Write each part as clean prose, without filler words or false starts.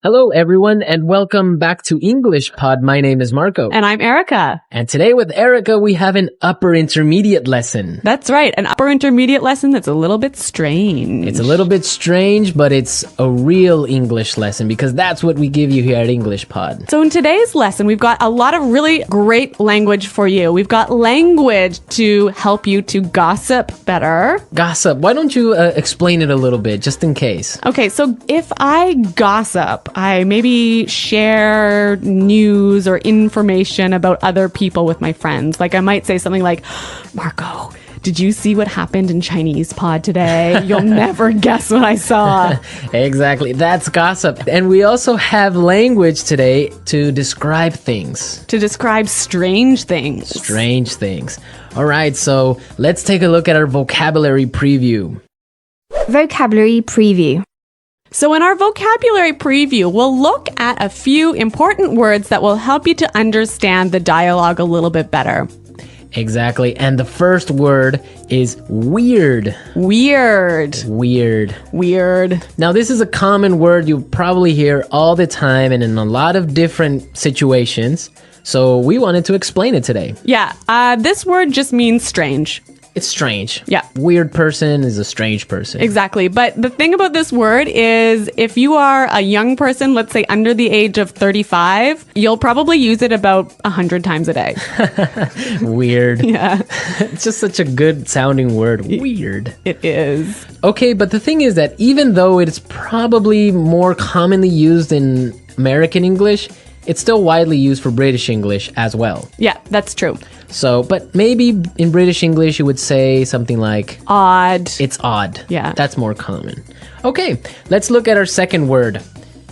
Hello, everyone, and welcome back to English Pod. My name is Marco. And I'm Erica. And today with Erica, we have an upper intermediate lesson. That's right, an upper intermediate lesson that's a little bit strange. It's a little bit strange, but it's a real English lesson because that's what we give you here at English Pod. So in today's lesson, we've got a lot of really great language for you. We've got language to help you to gossip better. Gossip. Why don't you explain it a little bit, just in case? Okay, so if I gossip, I maybe share news or information about other people with my friends. Like I might say something like, Marco, did you see what happened in Chinese pod today? You'll never guess what I saw. Exactly. That's gossip. And we also have language today to describe things. To describe strange things. Strange things. All right, so let's take a look at our vocabulary preview. Vocabulary preview. So in our vocabulary preview, we'll look at a few important words that will help you to understand the dialogue a little bit better. Exactly. And the first word is weird. Weird. Weird. Weird. Now, this is a common word you probably hear all the time and in a lot of different situations. So we wanted to explain it today. Yeah, this word just means strange. It's strange. Yeah. Weird person is a strange person. Exactly. But the thing about this word is if you are a young person, let's say under the age of 35, you'll probably use it about 100 times a day. Weird. Yeah. It's just such a good sounding word. Weird. It is. Okay, but the thing is that even though it's probably more commonly used in American English, it's still widely used for British English as well. Yeah, that's true. So, but maybe in British English you would say something like Odd. it's odd. Yeah. That's more common. Okay, let's look at our second word.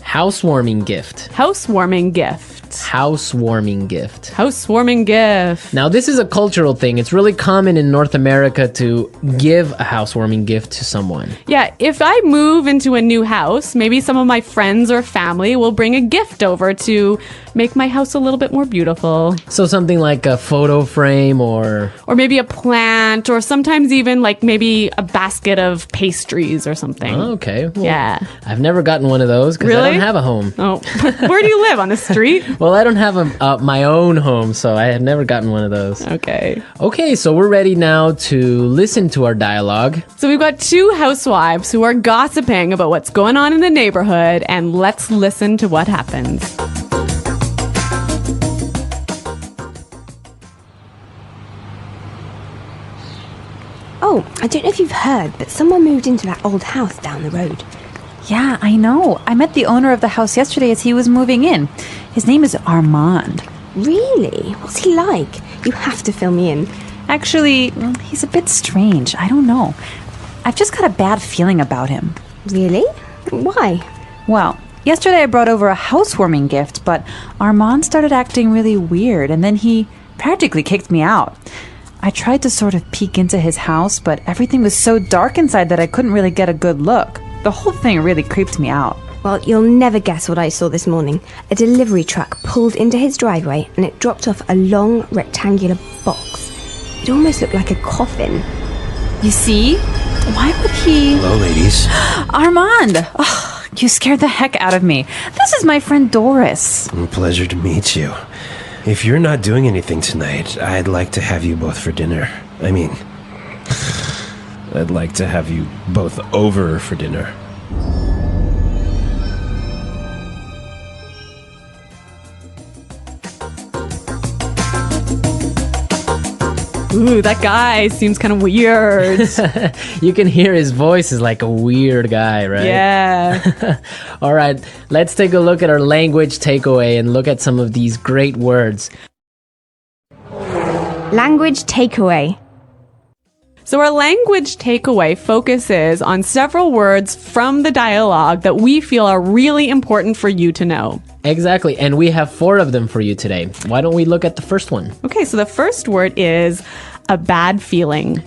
Housewarming gift. Housewarming gift. Housewarming gift. Housewarming gift. Now, this is a cultural thing. It's really common in North America to give a housewarming gift to someone. Yeah, if I move into a new house, maybe some of my friends or family will bring a gift over to make my house a little bit more beautiful. So something like a photo frame or maybe a plant, or sometimes even like maybe a basket of pastries or something. Oh, okay. Well, Yeah. I've never gotten one of those because I Really? don't have a home. Oh, where do you live? On the street? Well, I don't have my own home, so I have never gotten one of those. Okay. Okay, so we're ready now to listen to our dialogue. So we've got two housewives who are gossiping about what's going on in the neighborhood, and let's listen to what happens. Oh, I don't know if you've heard, but someone moved into that old house down the road. Yeah, I know. I met the owner of the house yesterday as he was moving in. His name is Armand. Really? What's he like? You have to fill me in. Actually, he's a bit strange. I don't know. I've just got a bad feeling about him. Really? Why? Well, yesterday I brought over a housewarming gift, but Armand started acting really weird, and then he practically kicked me out. I tried to sort of peek into his house, but everything was so dark inside that I couldn't really get a good look. The whole thing really creeped me out. Well, you'll never guess what I saw this morning. A delivery truck pulled into his driveway and it dropped off a long rectangular box. It almost looked like a coffin. You see? Why would he... Hello, ladies. Armand! Oh, you scared the heck out of me. This is my friend Doris. Pleasure to meet you. If you're not doing anything tonight, I'd like to have you both for dinner. I mean, I'd like to have you both over for dinner. Ooh, that guy seems kind of weird. You can hear his voice is like a weird guy, right? Yeah. All right, let's take a look at our language takeaway and look at some of these great words. Language takeaway. So our language takeaway focuses on several words from the dialogue that we feel are really important for you to know. Exactly, and we have 4 of them for you today. Why don't we look at the first one? Okay, so the first word is a bad feeling.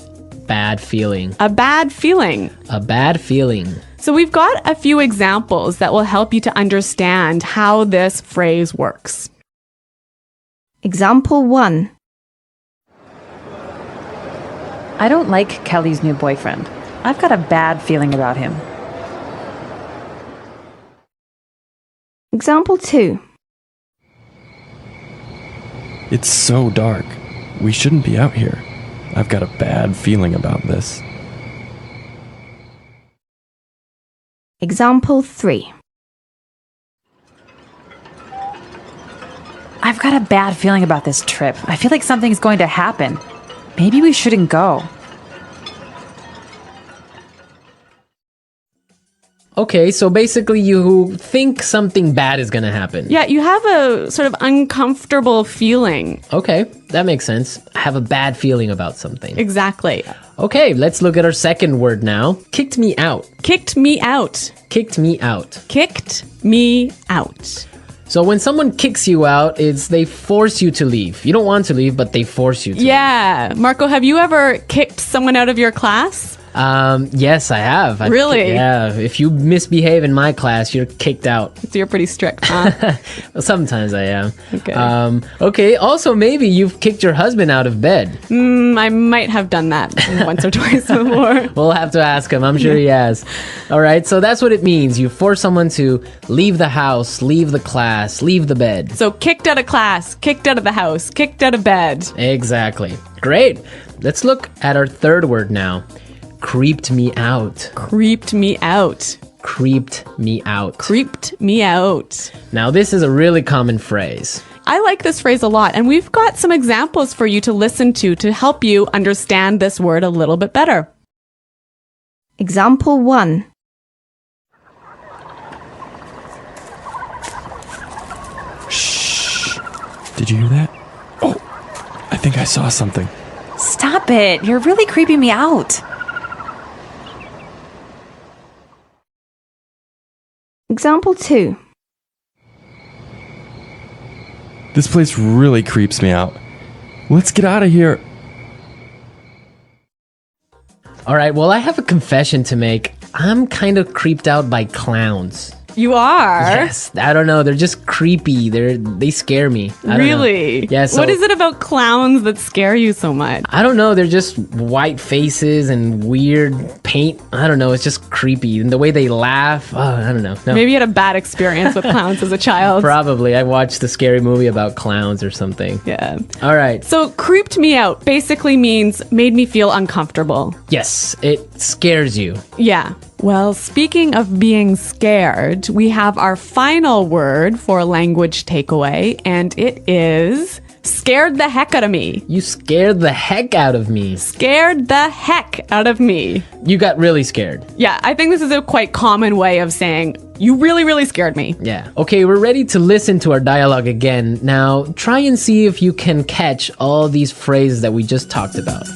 Bad feeling. A bad feeling. A bad feeling. So we've got a few examples that will help you to understand how this phrase works. Example 1. I don't like Kelly's new boyfriend. I've got a bad feeling about him. Example 2. It's so dark. We shouldn't be out here. I've got a bad feeling about this. Example 3. I've got a bad feeling about this trip. I feel like something's going to happen. Maybe we shouldn't go. Okay, so basically you think something bad is going to happen. Yeah, you have a sort of uncomfortable feeling. Okay, that makes sense. I have a bad feeling about something. Exactly. Okay, let's look at our second word now. Kicked me out. Kicked me out. Kicked me out. Kicked me out. So when someone kicks you out, it's they force you to leave. You don't want to leave, but they force you to Yeah. Marco, have you ever kicked someone out of your class? leave. Yes, I have. Really? Yeah. If you misbehave in my class, you're kicked out. So you're pretty strict, huh? Well, sometimes I am. Okay. Okay, also maybe you've kicked your husband out of bed. I might have done that once or twice before. We'll have to ask him. I'm sure he has. All right, so that's what it means. You force someone to leave the house, leave the class, leave the bed. So kicked out of class, kicked out of the house, kicked out of bed. Exactly. Great. Let's look at our third word now. Creeped me out. Creeped me out. Creeped me out. Creeped me out. Now, this is a really common phrase. I like this phrase a lot, and we've got some examples for you to listen to help you understand this word a little bit better. Example 1. Shh. Did you hear that? Oh, I think I saw something. Stop it. You're really creeping me out. Example 2. This place really creeps me out. Let's get out of here. All right, well, I have a confession to make. I'm kind of creeped out by clowns. You are? Yes, I don't know. They're just creepy. They scare me. I don't know. Really? Yeah. So, what is it about clowns that scare you so much? I don't know. They're just white faces and weird paint. I don't know. It's just creepy. And the way they laugh. Oh, I don't know. No. Maybe you had a bad experience with clowns as a child. Probably. I watched a scary movie about clowns or something. Yeah. All right. So creeped me out basically means made me feel uncomfortable. Yes, it scares you. Yeah. Well, speaking of being scared, we have our final word for language takeaway, and it is scared the heck out of me. You scared the heck out of me. Scared the heck out of me. You got really scared. Yeah, I think this is a quite common way of saying, you really, really scared me. Yeah. Okay, we're ready to listen to our dialogue again. Now, try and see if you can catch all these phrases that we just talked about.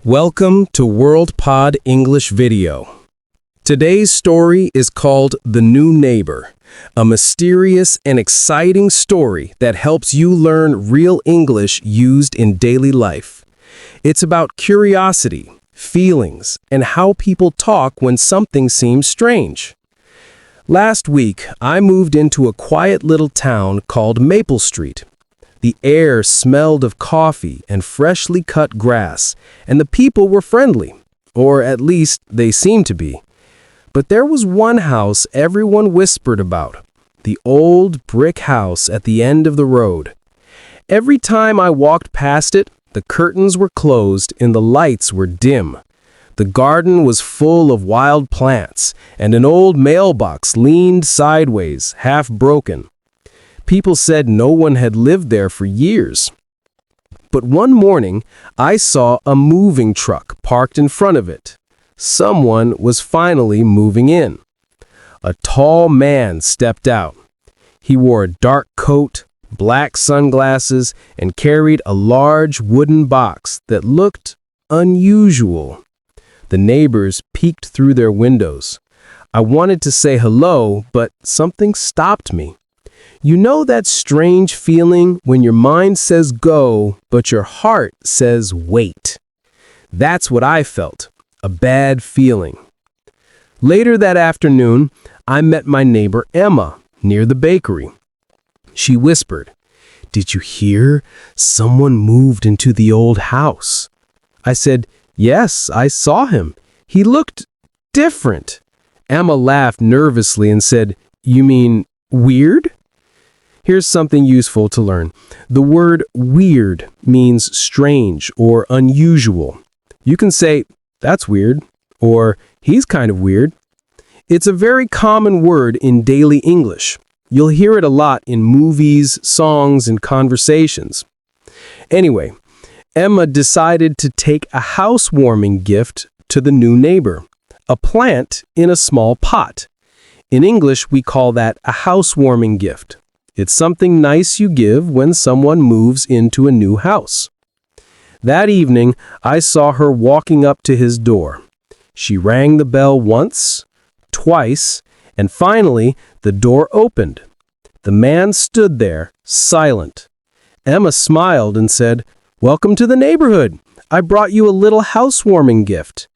Welcome to WorldPod English Video. Today's story is called The New Neighbor, a mysterious and exciting story that helps you learn real English used in daily life. It's about curiosity, feelings, and how people talk when something seems strange. Last week, I moved into a quiet little town called Maple Street. The air smelled of coffee and freshly cut grass, and the people were friendly, or at least they seemed to be. But there was one house everyone whispered about, the old brick house at the end of the road. Every time I walked past it, the curtains were closed and the lights were dim. The garden was full of wild plants, and an old mailbox leaned sideways, half broken. People said no one had lived there for years. But one morning, I saw a moving truck parked in front of it. Someone was finally moving in. A tall man stepped out. He wore a dark coat, black sunglasses, and carried a large wooden box that looked unusual. The neighbors peeked through their windows. I wanted to say hello, but something stopped me. You know that strange feeling when your mind says go, but your heart says wait. That's what I felt, a bad feeling. Later that afternoon, I met my neighbor Emma near the bakery. She whispered, "Did you hear? Someone moved into the old house." I said, "Yes, I saw him. He looked different." Emma laughed nervously and said, "You mean weird?" Here's something useful to learn. The word weird means strange or unusual. You can say, "That's weird," or "He's kind of weird." It's a very common word in daily English. You'll hear it a lot in movies, songs, and conversations. Anyway, Emma decided to take a housewarming gift to the new neighbor, a plant in a small pot. In English, we call that a housewarming gift. It's something nice you give when someone moves into a new house. That evening, I saw her walking up to his door. She rang the bell once, twice, and finally, the door opened. The man stood there, silent. Emma smiled and said, "Welcome to the neighborhood. I brought you a little housewarming gift."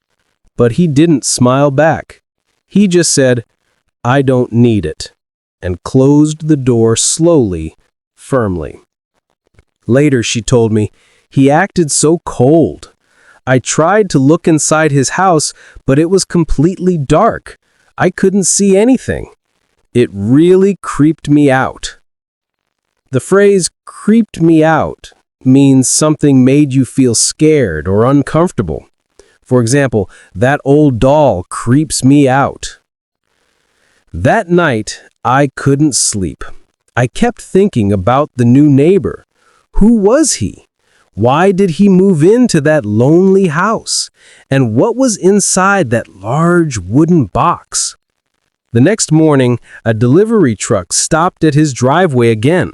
But he didn't smile back. He just said, "I don't need it," and closed the door slowly, firmly. Later, she told me, he acted so cold. I tried to look inside his house, but it was completely dark. I couldn't see anything. It really creeped me out. The phrase "creeped me out" means something made you feel scared or uncomfortable. For example, that old doll creeps me out. That night, I couldn't sleep. I kept thinking about the new neighbor. Who was he? Why did he move into that lonely house? And what was inside that large wooden box? The next morning, a delivery truck stopped at his driveway again.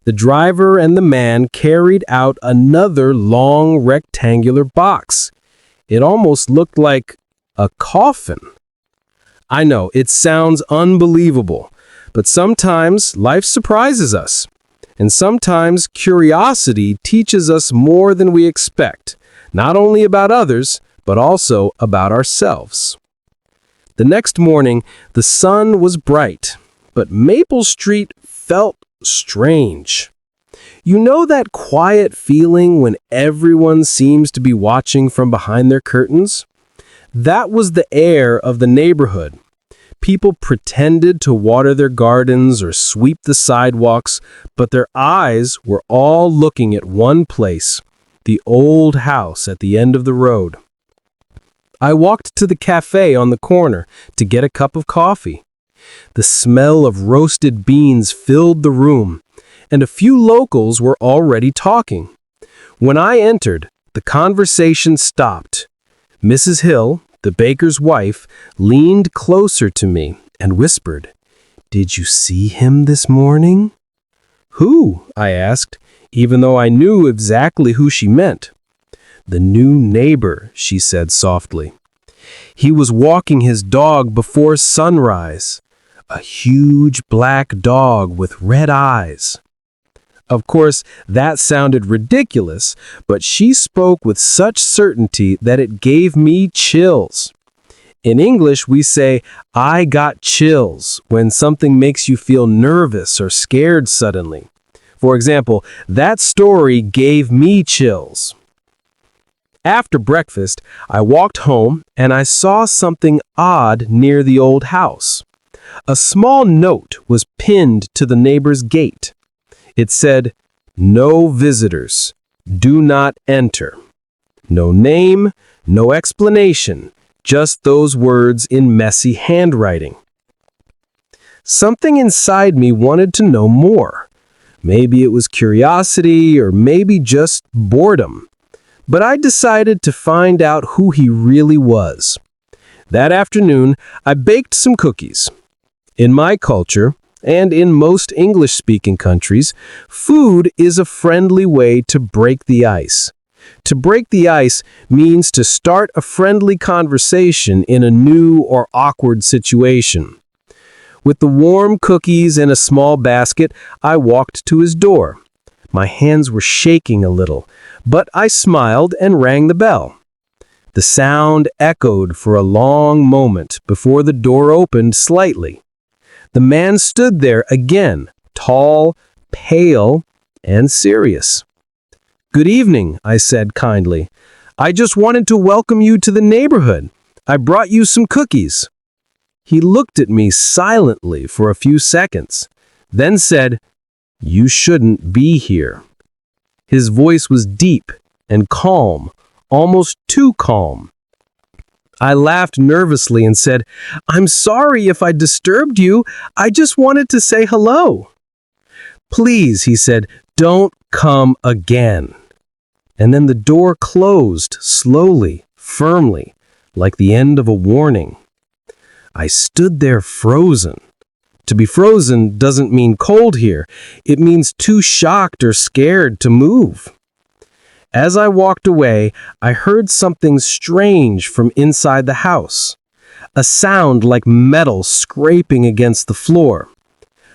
The driver and the man carried out another long rectangular box. It almost looked like a coffin. I know, it sounds unbelievable, but sometimes life surprises us. And sometimes curiosity teaches us more than we expect, not only about others, but also about ourselves. The next morning, the sun was bright, but Maple Street felt strange. You know that quiet feeling when everyone seems to be watching from behind their curtains? That was the air of the neighborhood. People pretended to water their gardens or sweep the sidewalks, but their eyes were all looking at one place, the old house at the end of the road. I walked to the cafe on the corner to get a cup of coffee. The smell of roasted beans filled the room, and a few locals were already talking. When I entered, the conversation stopped. Mrs. Hill, the baker's wife, leaned closer to me and whispered, "Did you see him this morning?" "Who?" I asked, even though I knew exactly who she meant. "The new neighbor," she said softly. "He was walking his dog before sunrise. A huge black dog with red eyes." Of course, that sounded ridiculous, but she spoke with such certainty that it gave me chills. In English, we say, "I got chills," when something makes you feel nervous or scared suddenly. For example, that story gave me chills. After breakfast, I walked home and I saw something odd near the old house. A small note was pinned to the neighbor's gate. It said, "No visitors. Do not enter." No name, no explanation, just those words in messy handwriting. Something inside me wanted to know more. Maybe it was curiosity or maybe just boredom. But I decided to find out who he really was. That afternoon, I baked some cookies. In my culture, and in most English-speaking countries, food is a friendly way to break the ice. To break the ice means to start a friendly conversation in a new or awkward situation. With the warm cookies in a small basket, I walked to his door. My hands were shaking a little, but I smiled and rang the bell. The sound echoed for a long moment before the door opened slightly. The man stood there again, tall, pale, and serious. "Good evening," I said kindly. "I just wanted to welcome you to the neighborhood. I brought you some cookies." He looked at me silently for a few seconds, then said, "You shouldn't be here." His voice was deep and calm, almost too calm. I laughed nervously and said, "I'm sorry if I disturbed you. I just wanted to say hello." "Please," he said, "don't come again." And then the door closed slowly, firmly, like the end of a warning. I stood there frozen. To be frozen doesn't mean cold here. It means too shocked or scared to move. As I walked away, I heard something strange from inside the house. A sound like metal scraping against the floor.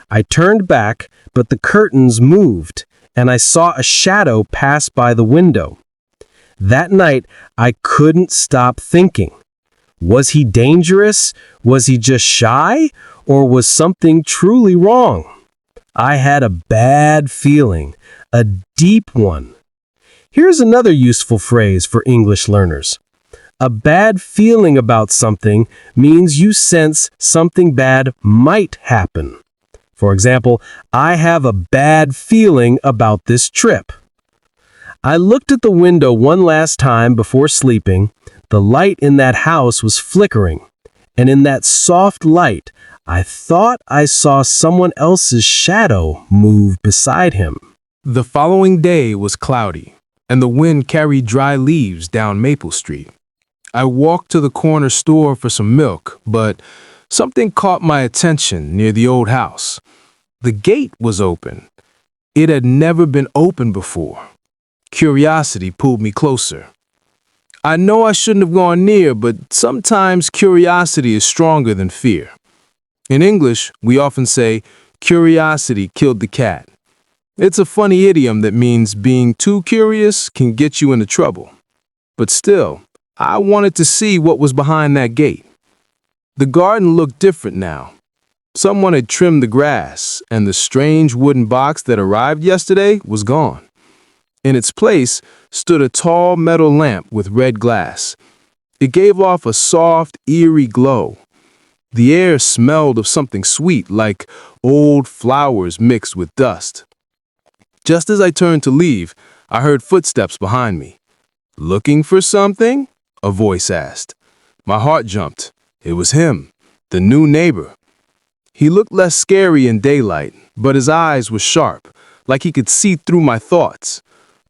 I turned back, but the curtains moved, and I saw a shadow pass by the window. That night, I couldn't stop thinking. Was he dangerous? Was he just shy? Or was something truly wrong? I had a bad feeling, a deep one. Here's another useful phrase for English learners. A bad feeling about something means you sense something bad might happen. For example, I have a bad feeling about this trip. I looked at the window one last time before sleeping. The light in that house was flickering, and in that soft light, I thought I saw someone else's shadow move beside him. The following day was cloudy, and the wind carried dry leaves down Maple Street. I walked to the corner store for some milk, but something caught my attention near the old house. The gate was open. It had never been opened before. Curiosity pulled me closer. I know I shouldn't have gone near, but sometimes curiosity is stronger than fear. In English, we often say, "Curiosity killed the cat." It's a funny idiom that means being too curious can get you into trouble. But still, I wanted to see what was behind that gate. The garden looked different now. Someone had trimmed the grass, and the strange wooden box that arrived yesterday was gone. In its place stood a tall metal lamp with red glass. It gave off a soft, eerie glow. The air smelled of something sweet, like old flowers mixed with dust. Just as I turned to leave, I heard footsteps behind me. "Looking for something?" a voice asked. My heart jumped. It was him, the new neighbor. He looked less scary in daylight, but his eyes were sharp, like he could see through my thoughts.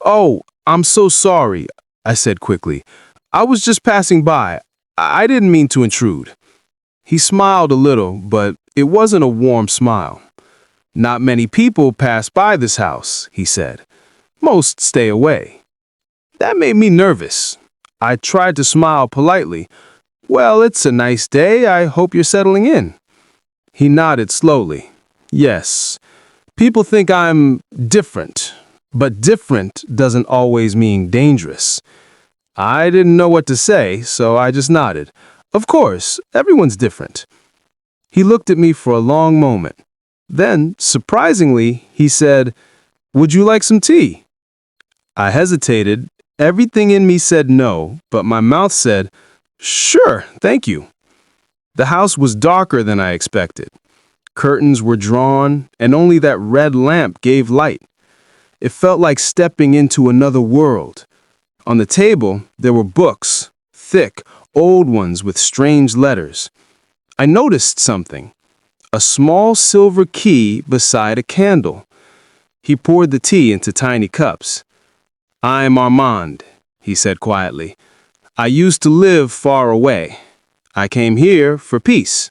"Oh, I'm so sorry," I said quickly. "I was just passing by. I didn't mean to intrude." He smiled a little, but it wasn't a warm smile. "Not many people pass by this house," he said. "Most stay away." That made me nervous. I tried to smile politely. "Well, it's a nice day. I hope you're settling in." He nodded slowly. "Yes, people think I'm different. But different doesn't always mean dangerous." I didn't know what to say, so I just nodded. "Of course, everyone's different." He looked at me for a long moment. Then, surprisingly, he said, "Would you like some tea?" I hesitated. Everything in me said no, but my mouth said, "Sure, thank you." The house was darker than I expected. Curtains were drawn, and only that red lamp gave light. It felt like stepping into another world. On the table, there were books, thick, old ones with strange letters. I noticed something, a small silver key beside a candle. He poured the tea into tiny cups. "I'm Armand," he said quietly. "I used to live far away. I came here for peace."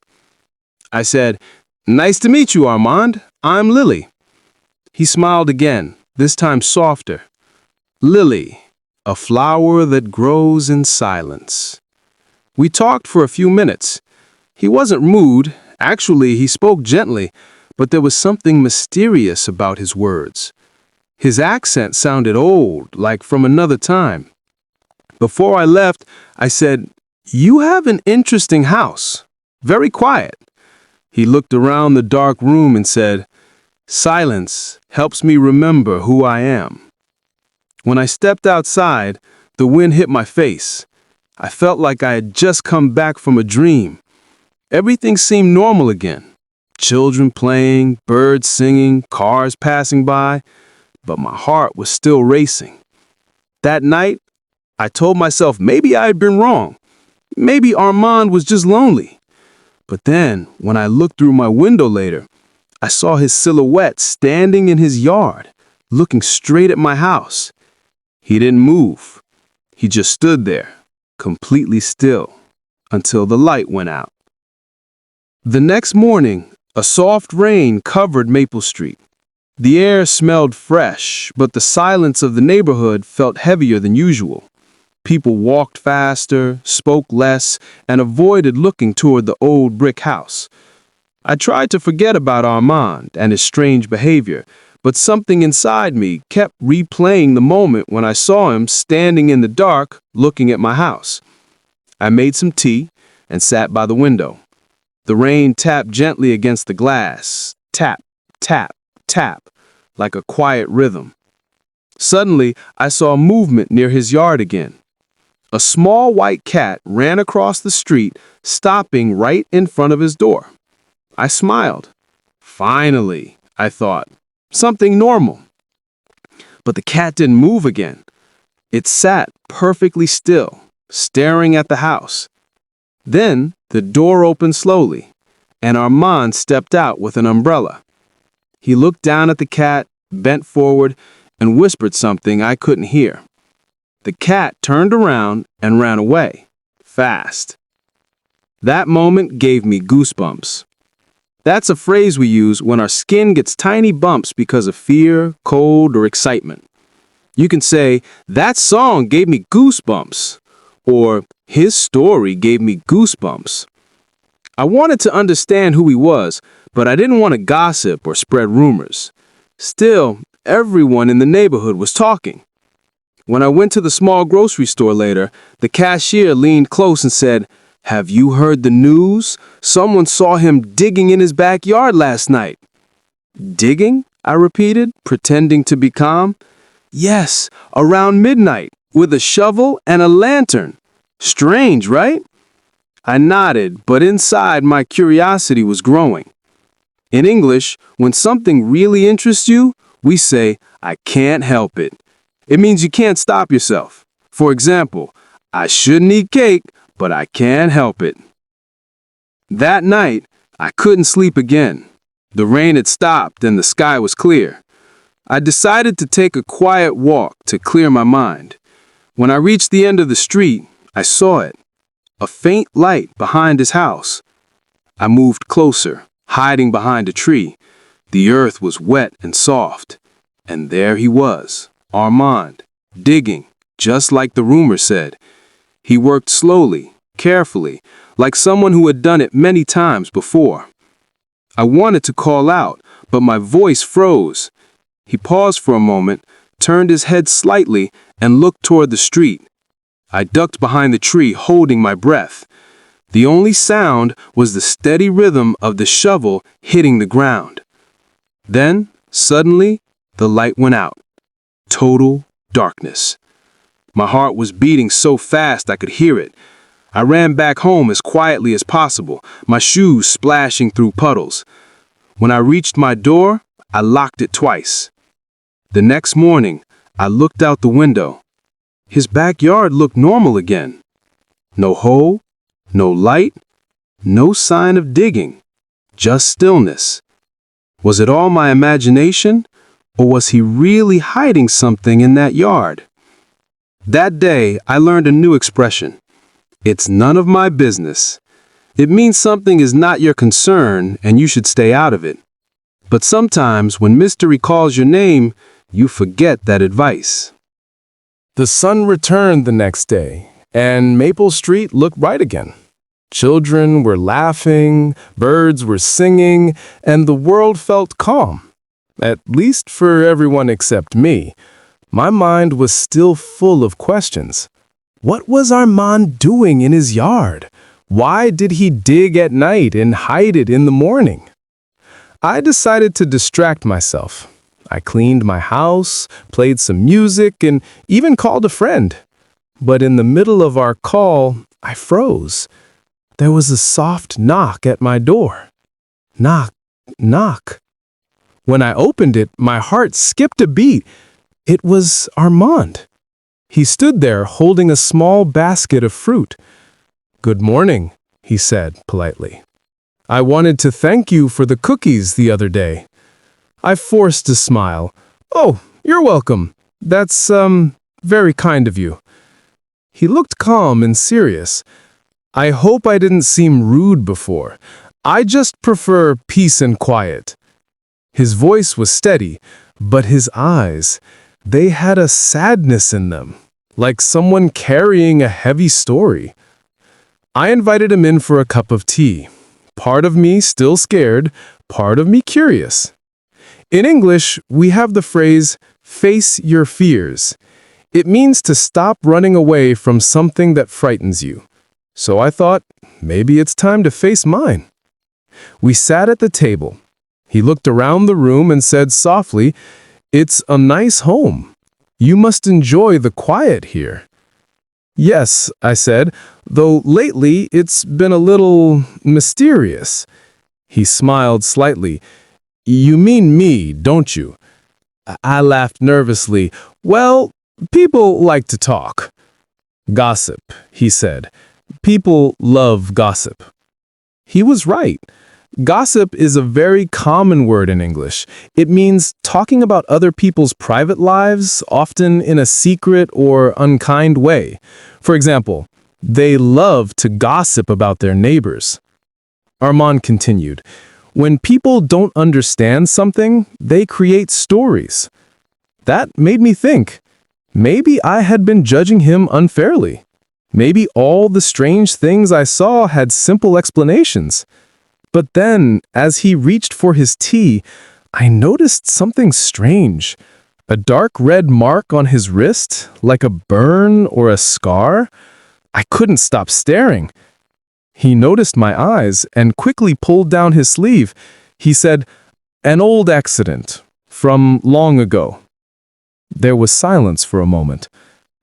I said, "Nice to meet you, Armand. I'm Lily." He smiled again, this time softer. "Lily, a flower that grows in silence." We talked for a few minutes. He wasn't rude. Actually, he spoke gently, but there was something mysterious about his words. His accent sounded old, like from another time. Before I left, I said, "You have an interesting house. Very quiet." He looked around the dark room and said, "Silence helps me remember who I am." When I stepped outside, the wind hit my face. I felt like I had just come back from a dream. Everything seemed normal again. Children playing, birds singing, cars passing by, but my heart was still racing. That night, I told myself maybe I had been wrong. Maybe Armand was just lonely. But then, when I looked through my window later, I saw his silhouette standing in his yard, looking straight at my house. He didn't move. He just stood there, completely still, until the light went out. The next morning, a soft rain covered Maple Street. The air smelled fresh, but the silence of the neighborhood felt heavier than usual. People walked faster, spoke less, and avoided looking toward the old brick house. I tried to forget about Armand and his strange behavior, but something inside me kept replaying the moment when I saw him standing in the dark looking at my house. I made some tea and sat by the window. The rain tapped gently against the glass, tap, tap, tap, like a quiet rhythm. Suddenly, I saw movement near his yard again. A small white cat ran across the street, stopping right in front of his door. I smiled. Finally, I thought, something normal. But the cat didn't move again. It sat perfectly still, staring at the house. Then the door opened slowly, and Armand stepped out with an umbrella. He looked down at the cat, bent forward, and whispered something I couldn't hear. The cat turned around and ran away, fast. That moment gave me goosebumps. That's a phrase we use when our skin gets tiny bumps because of fear, cold, or excitement. You can say, "That song gave me goosebumps," or "His story gave me goosebumps." I wanted to understand who he was, but I didn't want to gossip or spread rumors. Still, everyone in the neighborhood was talking. When I went to the small grocery store later, the cashier leaned close and said, "Have you heard the news? Someone saw him digging in his backyard last night." "Digging?" I repeated, pretending to be calm. "Yes, around midnight, with a shovel and a lantern. Strange, right?" I nodded, but inside my curiosity was growing. In English, when something really interests you, we say, "I can't help it." It means you can't stop yourself. For example, "I shouldn't eat cake, but I can't help it." That night, I couldn't sleep again. The rain had stopped and the sky was clear. I decided to take a quiet walk to clear my mind. When I reached the end of the street, I saw it. A faint light behind his house. I moved closer, hiding behind a tree. The earth was wet and soft. And there he was, Armand, digging, just like the rumor said. He worked slowly, carefully, like someone who had done it many times before. I wanted to call out, but my voice froze. He paused for a moment, turned his head slightly, and looked toward the street. I ducked behind the tree, holding my breath. The only sound was the steady rhythm of the shovel hitting the ground. Then, suddenly, the light went out. Total darkness. My heart was beating so fast I could hear it. I ran back home as quietly as possible, my shoes splashing through puddles. When I reached my door, I locked it twice. The next morning, I looked out the window. His backyard looked normal again. No hole, no light, no sign of digging, just stillness. Was it all my imagination, or was he really hiding something in that yard? That day, I learned a new expression. It's none of my business. It means something is not your concern and you should stay out of it. But sometimes when mystery calls your name, you forget that advice. The sun returned the next day, and Maple Street looked bright again. Children were laughing, birds were singing, and the world felt calm. At least for everyone except me. My mind was still full of questions. What was Armand doing in his yard? Why did he dig at night and hide it in the morning? I decided to distract myself. I cleaned my house, played some music, and even called a friend. But in the middle of our call, I froze. there was a soft knock at my door. Knock, knock. When I opened it, my heart skipped a beat. It was Armand. He stood there holding a small basket of fruit. "Good morning," he said politely. "I wanted to thank you for the cookies the other day." I forced a smile. "Oh, you're welcome. That's, very kind of you." He looked calm and serious. "I hope I didn't seem rude before. I just prefer peace and quiet." His voice was steady, but his eyes, they had a sadness in them, like someone carrying a heavy story. I invited him in for a cup of tea. Part of me still scared, part of me curious. In English, we have the phrase, "face your fears." It means to stop running away from something that frightens you. So I thought, maybe it's time to face mine. We sat at the table. He looked around the room and said softly, "It's a nice home. You must enjoy the quiet here." "Yes," I said, "though lately it's been a little mysterious." He smiled slightly. "You mean me, don't you?" I laughed nervously. "Well, people like to talk." "Gossip," he said. "People love gossip." He was right. Gossip is a very common word in English. It means talking about other people's private lives, often in a secret or unkind way. For example, they love to gossip about their neighbors. Armand continued, "When people don't understand something, they create stories." That made me think, maybe I had been judging him unfairly. Maybe all the strange things I saw had simple explanations. But then, as he reached for his tea, I noticed something strange. A dark red mark on his wrist, like a burn or a scar. I couldn't stop staring. He noticed my eyes and quickly pulled down his sleeve. He said, "An old accident, from long ago." There was silence for a moment.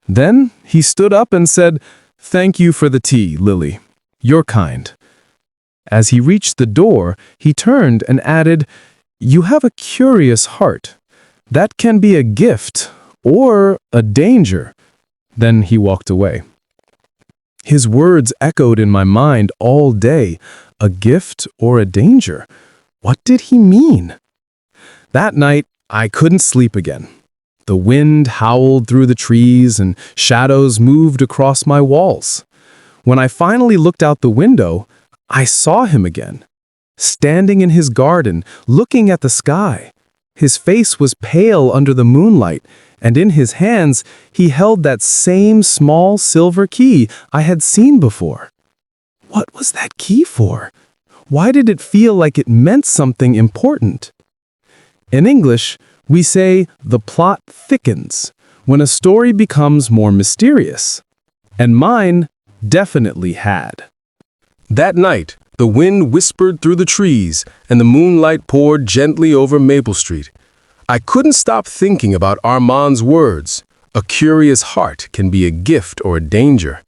Then he stood up and said, "Thank you for the tea, Lily. You're kind." As he reached the door, he turned and added, "You have a curious heart. That can be a gift or a danger." Then he walked away. His words echoed in my mind all day. A gift or a danger? What did he mean? That night, I couldn't sleep again. The wind howled through the trees and shadows moved across my walls. When I finally looked out the window, I saw him again, standing in his garden, looking at the sky. His face was pale under the moonlight, and in his hands he held that same small silver key I had seen before. What was that key for? Why did it feel like it meant something important? In English, we say the plot thickens when a story becomes more mysterious. And mine definitely had. That night, the wind whispered through the trees and the moonlight poured gently over Maple Street. I couldn't stop thinking about Armand's words. A curious heart can be a gift or a danger.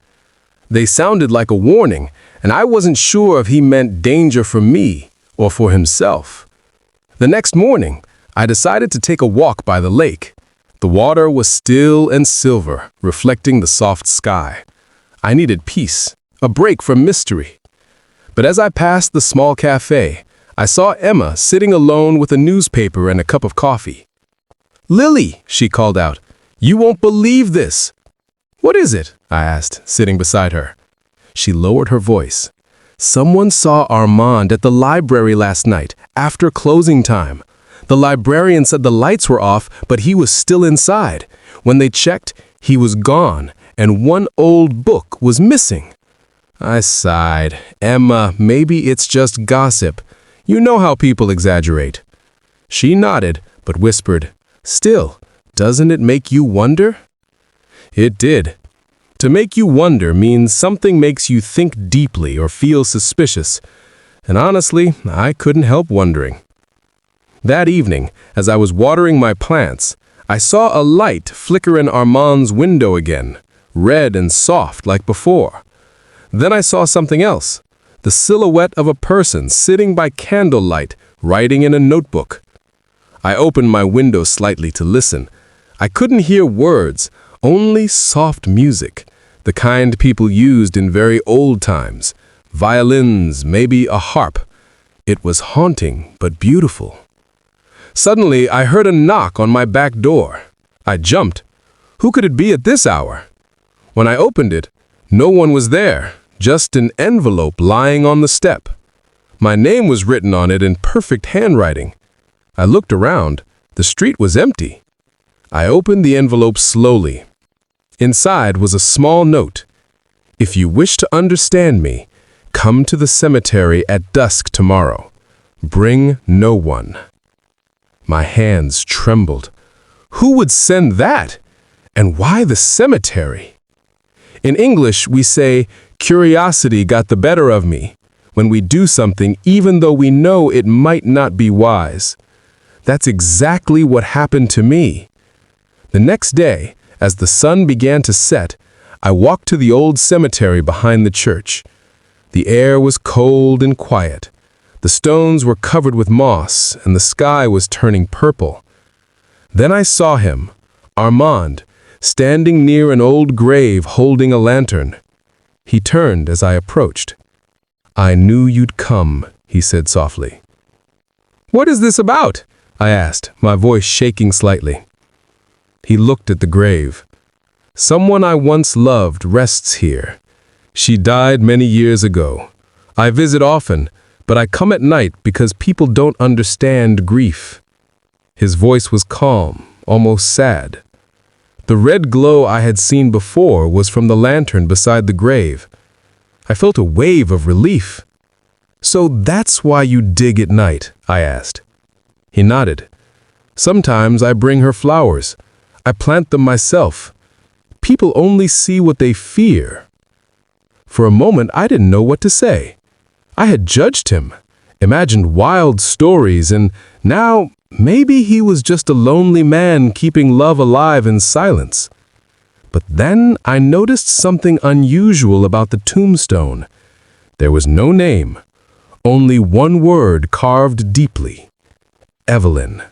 They sounded like a warning, and I wasn't sure if he meant danger for me or for himself. The next morning, I decided to take a walk by the lake. The water was still and silver, reflecting the soft sky. I needed peace, a break from mystery. But as I passed the small cafe, I saw Emma sitting alone with a newspaper and a cup of coffee. "Lily," she called out, "you won't believe this." "What is it?" I asked, sitting beside her. She lowered her voice. "Someone saw Armand at the library last night, after closing time. The librarian said the lights were off, but he was still inside. When they checked, he was gone, and one old book was missing." I sighed. "Emma, maybe it's just gossip. You know how people exaggerate." She nodded, but whispered, "Still, doesn't it make you wonder?" It did. To make you wonder means something makes you think deeply or feel suspicious. And honestly, I couldn't help wondering. That evening, as I was watering my plants, I saw a light flicker in Armand's window again, red and soft like before. Then I saw something else, the silhouette of a person sitting by candlelight, writing in a notebook. I opened my window slightly to listen. I couldn't hear words, only soft music, the kind people used in very old times. Violins, maybe a harp. It was haunting, but beautiful. Suddenly, I heard a knock on my back door. I jumped. Who could it be at this hour? When I opened it, no one was there, just an envelope lying on the step. My name was written on it in perfect handwriting. I looked around. The street was empty. I opened the envelope slowly. Inside was a small note. If you wish to understand me, come to the cemetery at dusk tomorrow. Bring no one. My hands trembled. Who would send that? And why the cemetery? In English, we say, curiosity got the better of me, when we do something even though we know it might not be wise. That's exactly what happened to me. The next day, as the sun began to set, I walked to the old cemetery behind the church. The air was cold and quiet. The stones were covered with moss, and the sky was turning purple. Then I saw him, Armand, standing near an old grave holding a lantern. He turned as I approached. "I knew you'd come," he said softly. "What is this about?" I asked, my voice shaking slightly. He looked at the grave. "Someone I once loved rests here. She died many years ago. I visit often, but I come at night because people don't understand grief." His voice was calm, almost sad. The red glow I had seen before was from the lantern beside the grave. I felt a wave of relief. "So that's why you dig at night?" I asked. He nodded. "Sometimes I bring her flowers. I plant them myself. People only see what they fear." For a moment, I didn't know what to say. I had judged him, imagined wild stories, and now maybe he was just a lonely man keeping love alive in silence. But then I noticed something unusual about the tombstone. There was no name, only one word carved deeply: Evelyn.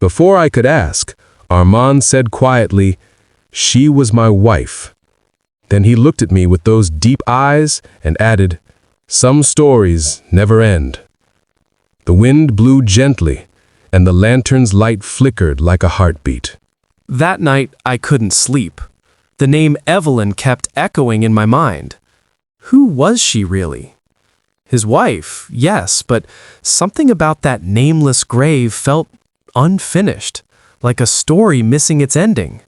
Before I could ask, Armand said quietly, "She was my wife." Then he looked at me with those deep eyes and added, "Some stories never end." The wind blew gently, and the lantern's light flickered like a heartbeat. That night, I couldn't sleep. The name Evelyn kept echoing in my mind. Who was she really? His wife, yes, but something about that nameless grave felt unfinished, like a story missing its ending.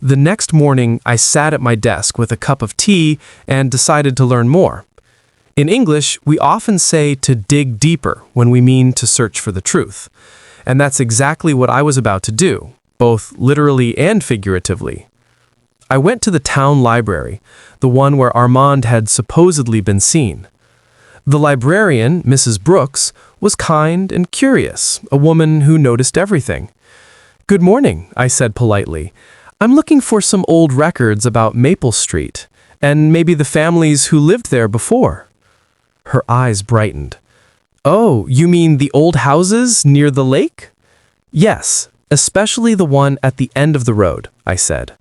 The next morning, I sat at my desk with a cup of tea and decided to learn more. In English, we often say to dig deeper when we mean to search for the truth. And that's exactly what I was about to do, both literally and figuratively. I went to the town library, the one where Armand had supposedly been seen. The librarian, Mrs. Brooks, was kind and curious, a woman who noticed everything. "Good morning," I said politely. "I'm looking for some old records about Maple Street, and maybe the families who lived there before." Her eyes brightened. "Oh, you mean the old houses near the lake?" "Yes, especially the one at the end of the road," I said.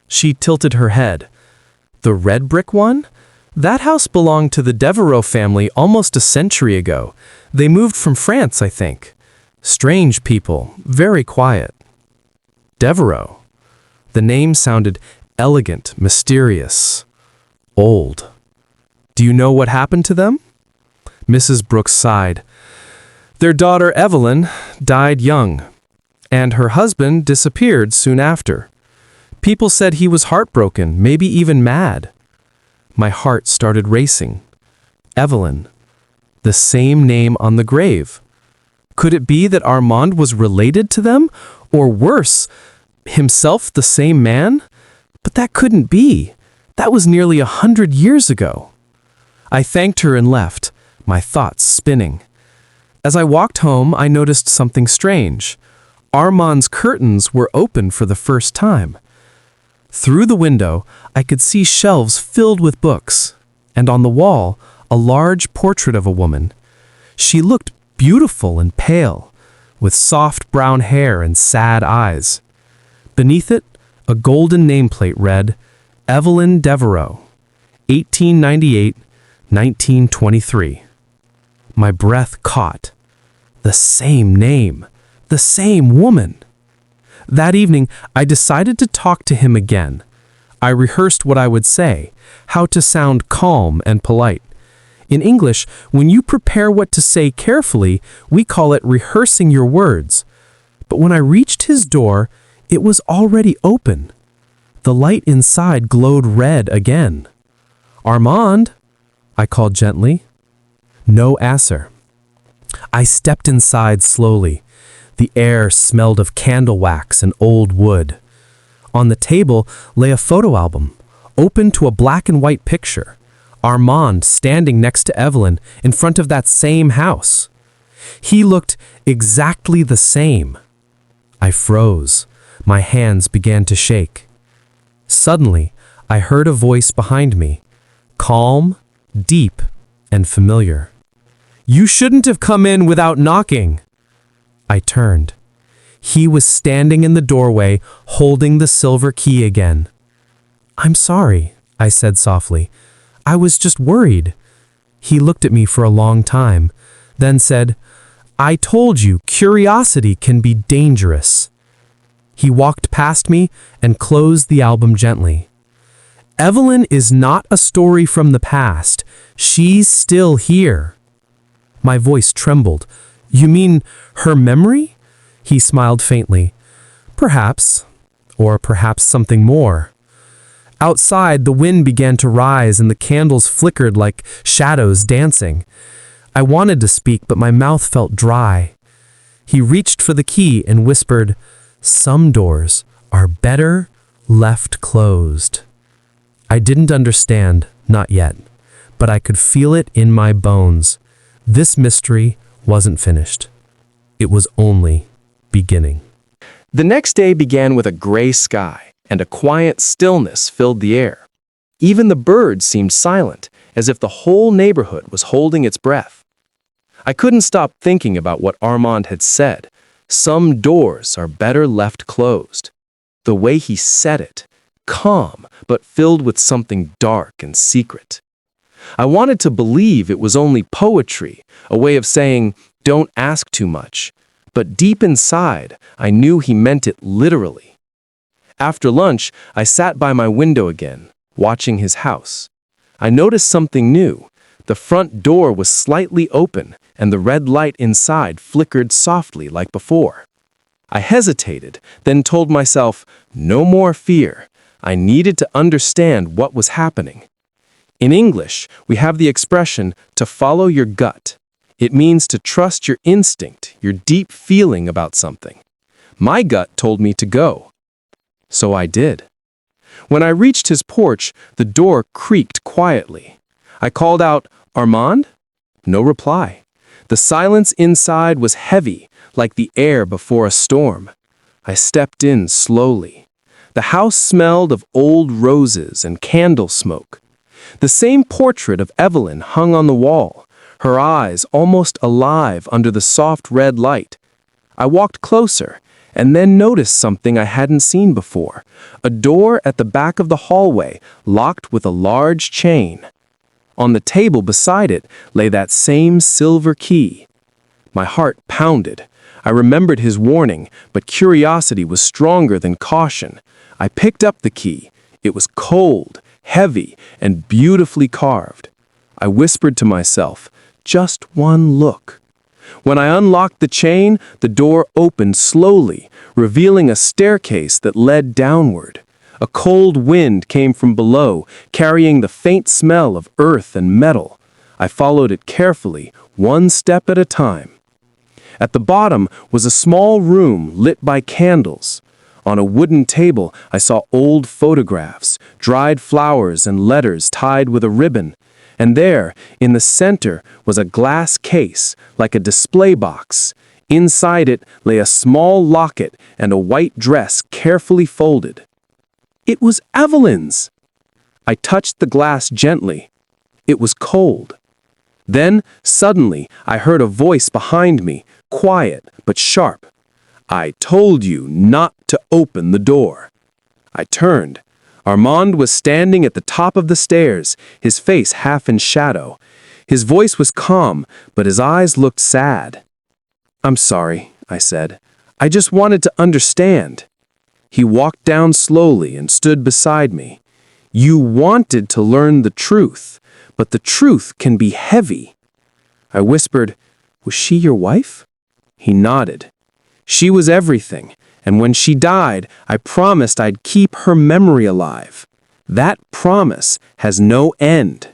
She tilted her head. "The red brick one? That house belonged to the Devereux family almost a century ago. They moved from France, I think. Strange people, very quiet." Devereux. The name sounded elegant, mysterious, old. "Do you know what happened to them?" Mrs. Brooks sighed. "Their daughter Evelyn died young, and her husband disappeared soon after. People said he was heartbroken, maybe even mad." My heart started racing. Evelyn. The same name on the grave. Could it be that Armand was related to them? Or worse, himself the same man? But that couldn't be. That was nearly 100 years ago. I thanked her and left, my thoughts spinning. As I walked home, I noticed something strange. Armand's curtains were open for the first time. Through the window, I could see shelves filled with books, and on the wall, a large portrait of a woman. She looked beautiful and pale, with soft brown hair and sad eyes. Beneath it, a golden nameplate read, Evelyn Devereaux, 1898-1923. My breath caught. The same name, the same woman. That evening, I decided to talk to him again. I rehearsed what I would say, how to sound calm and polite. In English, when you prepare what to say carefully, we call it rehearsing your words. But when I reached his door, it was already open. The light inside glowed red again. "Armand," I called gently. No answer. I stepped inside slowly. The air smelled of candle wax and old wood. On the table lay a photo album, open to a black and white picture. Armand standing next to Evelyn in front of that same house. He looked exactly the same. I froze. My hands began to shake. Suddenly, I heard a voice behind me, calm, deep, and familiar. "You shouldn't have come in without knocking." I turned. He was standing in the doorway, holding the silver key again. "I'm sorry," I said softly. "I was just worried." He looked at me for a long time, then said, "I told you, curiosity can be dangerous." He walked past me and closed the album gently. "Evelyn is not a story from the past. She's still here." My voice trembled. "You mean her memory?" He smiled faintly. "Perhaps, or perhaps something more." Outside, the wind began to rise and the candles flickered like shadows dancing. I wanted to speak, but my mouth felt dry. He reached for the key and whispered, "Some doors are better left closed." I didn't understand, not yet, but I could feel it in my bones. This mystery wasn't finished. It was only beginning. The next day began with a gray sky, and a quiet stillness filled the air. Even the birds seemed silent, as if the whole neighborhood was holding its breath. I couldn't stop thinking about what Armand had said. Some doors are better left closed. The way he said it, calm, but filled with something dark and secret. I wanted to believe it was only poetry, a way of saying, don't ask too much. But deep inside, I knew he meant it literally. After lunch, I sat by my window again, watching his house. I noticed something new. The front door was slightly open, and the red light inside flickered softly like before. I hesitated, then told myself, no more fear. I needed to understand what was happening. In English, we have the expression, to follow your gut. It means to trust your instinct, your deep feeling about something. My gut told me to go. So I did. When I reached his porch, the door creaked quietly. I called out, "Armand?" No reply. The silence inside was heavy, like the air before a storm. I stepped in slowly. The house smelled of old roses and candle smoke. The same portrait of Evelyn hung on the wall, her eyes almost alive under the soft red light. I walked closer, and then noticed something I hadn't seen before, a door at the back of the hallway, locked with a large chain. On the table beside it lay that same silver key. My heart pounded. I remembered his warning, but curiosity was stronger than caution. I picked up the key. It was cold, heavy, and beautifully carved. I whispered to myself, just one look. When I unlocked the chain, the door opened slowly, revealing a staircase that led downward. A cold wind came from below, carrying the faint smell of earth and metal. I followed it carefully, one step at a time. At the bottom was a small room lit by candles. On a wooden table, I saw old photographs, dried flowers and letters tied with a ribbon. And there, in the center, was a glass case, like a display box. Inside it lay a small locket and a white dress carefully folded. It was Evelyn's! I touched the glass gently. It was cold, Then, suddenly, I heard a voice behind me, quiet but sharp. "I told you not to open the door." I turned. Armand was standing at the top of the stairs, his face half in shadow. His voice was calm, but his eyes looked sad. "I'm sorry," I said. "I just wanted to understand." He walked down slowly and stood beside me. "You wanted to learn the truth, but the truth can be heavy." I whispered, "Was she your wife?" He nodded. "She was everything, and when she died, I promised I'd keep her memory alive. That promise has no end."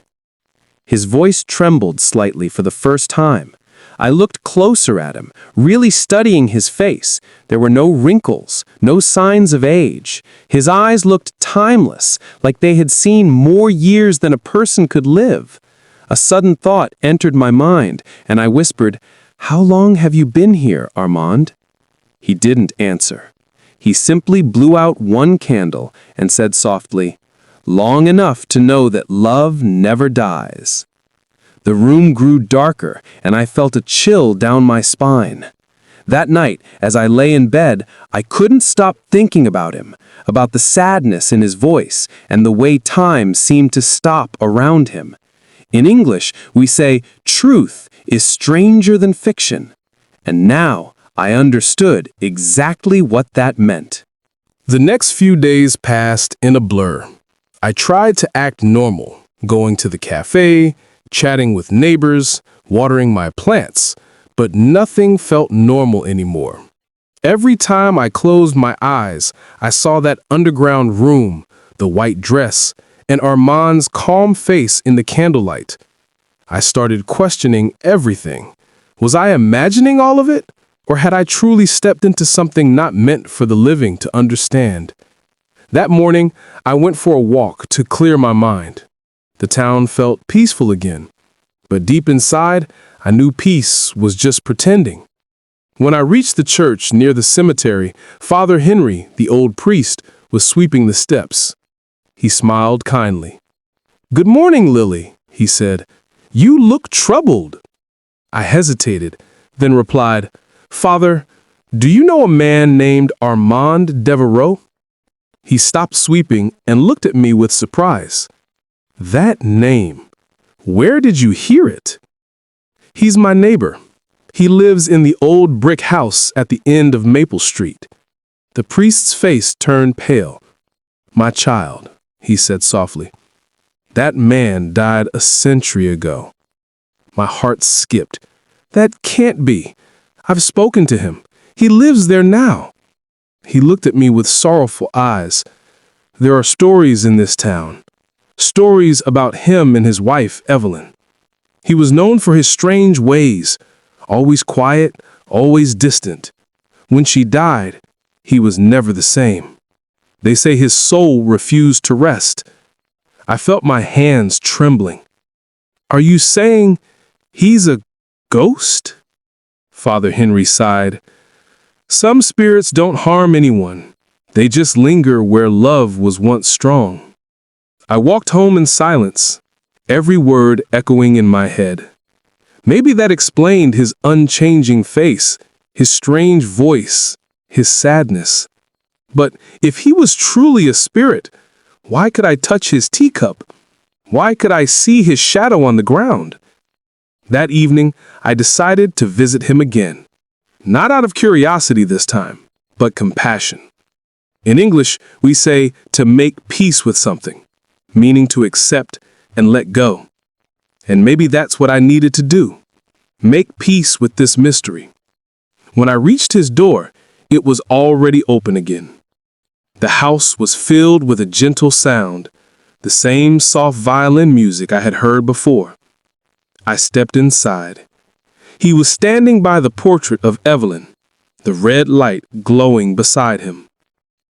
His voice trembled slightly for the first time. I looked closer at him, really studying his face. There were no wrinkles, no signs of age. His eyes looked timeless, like they had seen more years than a person could live. A sudden thought entered my mind, and I whispered, "How long have you been here, Armand?" He didn't answer. He simply blew out one candle and said softly, "Long enough to know that love never dies." The room grew darker, and I felt a chill down my spine. That night, as I lay in bed, I couldn't stop thinking about him, about the sadness in his voice, and the way time seemed to stop around him. In English, we say, "Truth is stranger than fiction." And now I understood exactly what that meant. The next few days passed in a blur. I tried to act normal, going to the cafe, chatting with neighbors, watering my plants, but nothing felt normal anymore. Every time I closed my eyes, I saw that underground room, the white dress, and Armand's calm face in the candlelight. I started questioning everything. Was I imagining all of it? Or had I truly stepped into something not meant for the living to understand? That morning, I went for a walk to clear my mind. The town felt peaceful again, but deep inside, I knew peace was just pretending. When I reached the church near the cemetery, Father Henry, the old priest, was sweeping the steps. He smiled kindly. "Good morning, Lily," he said. "You look troubled." I hesitated, then replied, "Father, do you know a man named Armand Devereaux?" He stopped sweeping and looked at me with surprise. "That name, where did you hear it?" "He's my neighbor. He lives in the old brick house at the end of Maple Street." The priest's face turned pale. "My child," he said softly, "that man died a century ago." My heart skipped. "That can't be. I've spoken to him. He lives there now." He looked at me with sorrowful eyes. "There are stories in this town. Stories about him and his wife, Evelyn. He was known for his strange ways, always quiet, always distant. When she died, he was never the same. They say his soul refused to rest." I felt my hands trembling. "Are you saying he's a ghost?" Father Henry sighed. "Some spirits don't harm anyone. They just linger where love was once strong." I walked home in silence, every word echoing in my head. Maybe that explained his unchanging face, his strange voice, his sadness. But if he was truly a spirit, why could I touch his teacup? Why could I see his shadow on the ground? That evening, I decided to visit him again. Not out of curiosity this time, but compassion. In English, we say to make peace with something, meaning to accept and let go. And maybe that's what I needed to do. Make peace with this mystery. When I reached his door, it was already open again. The house was filled with a gentle sound, the same soft violin music I had heard before. I stepped inside. He was standing by the portrait of Evelyn, the red light glowing beside him.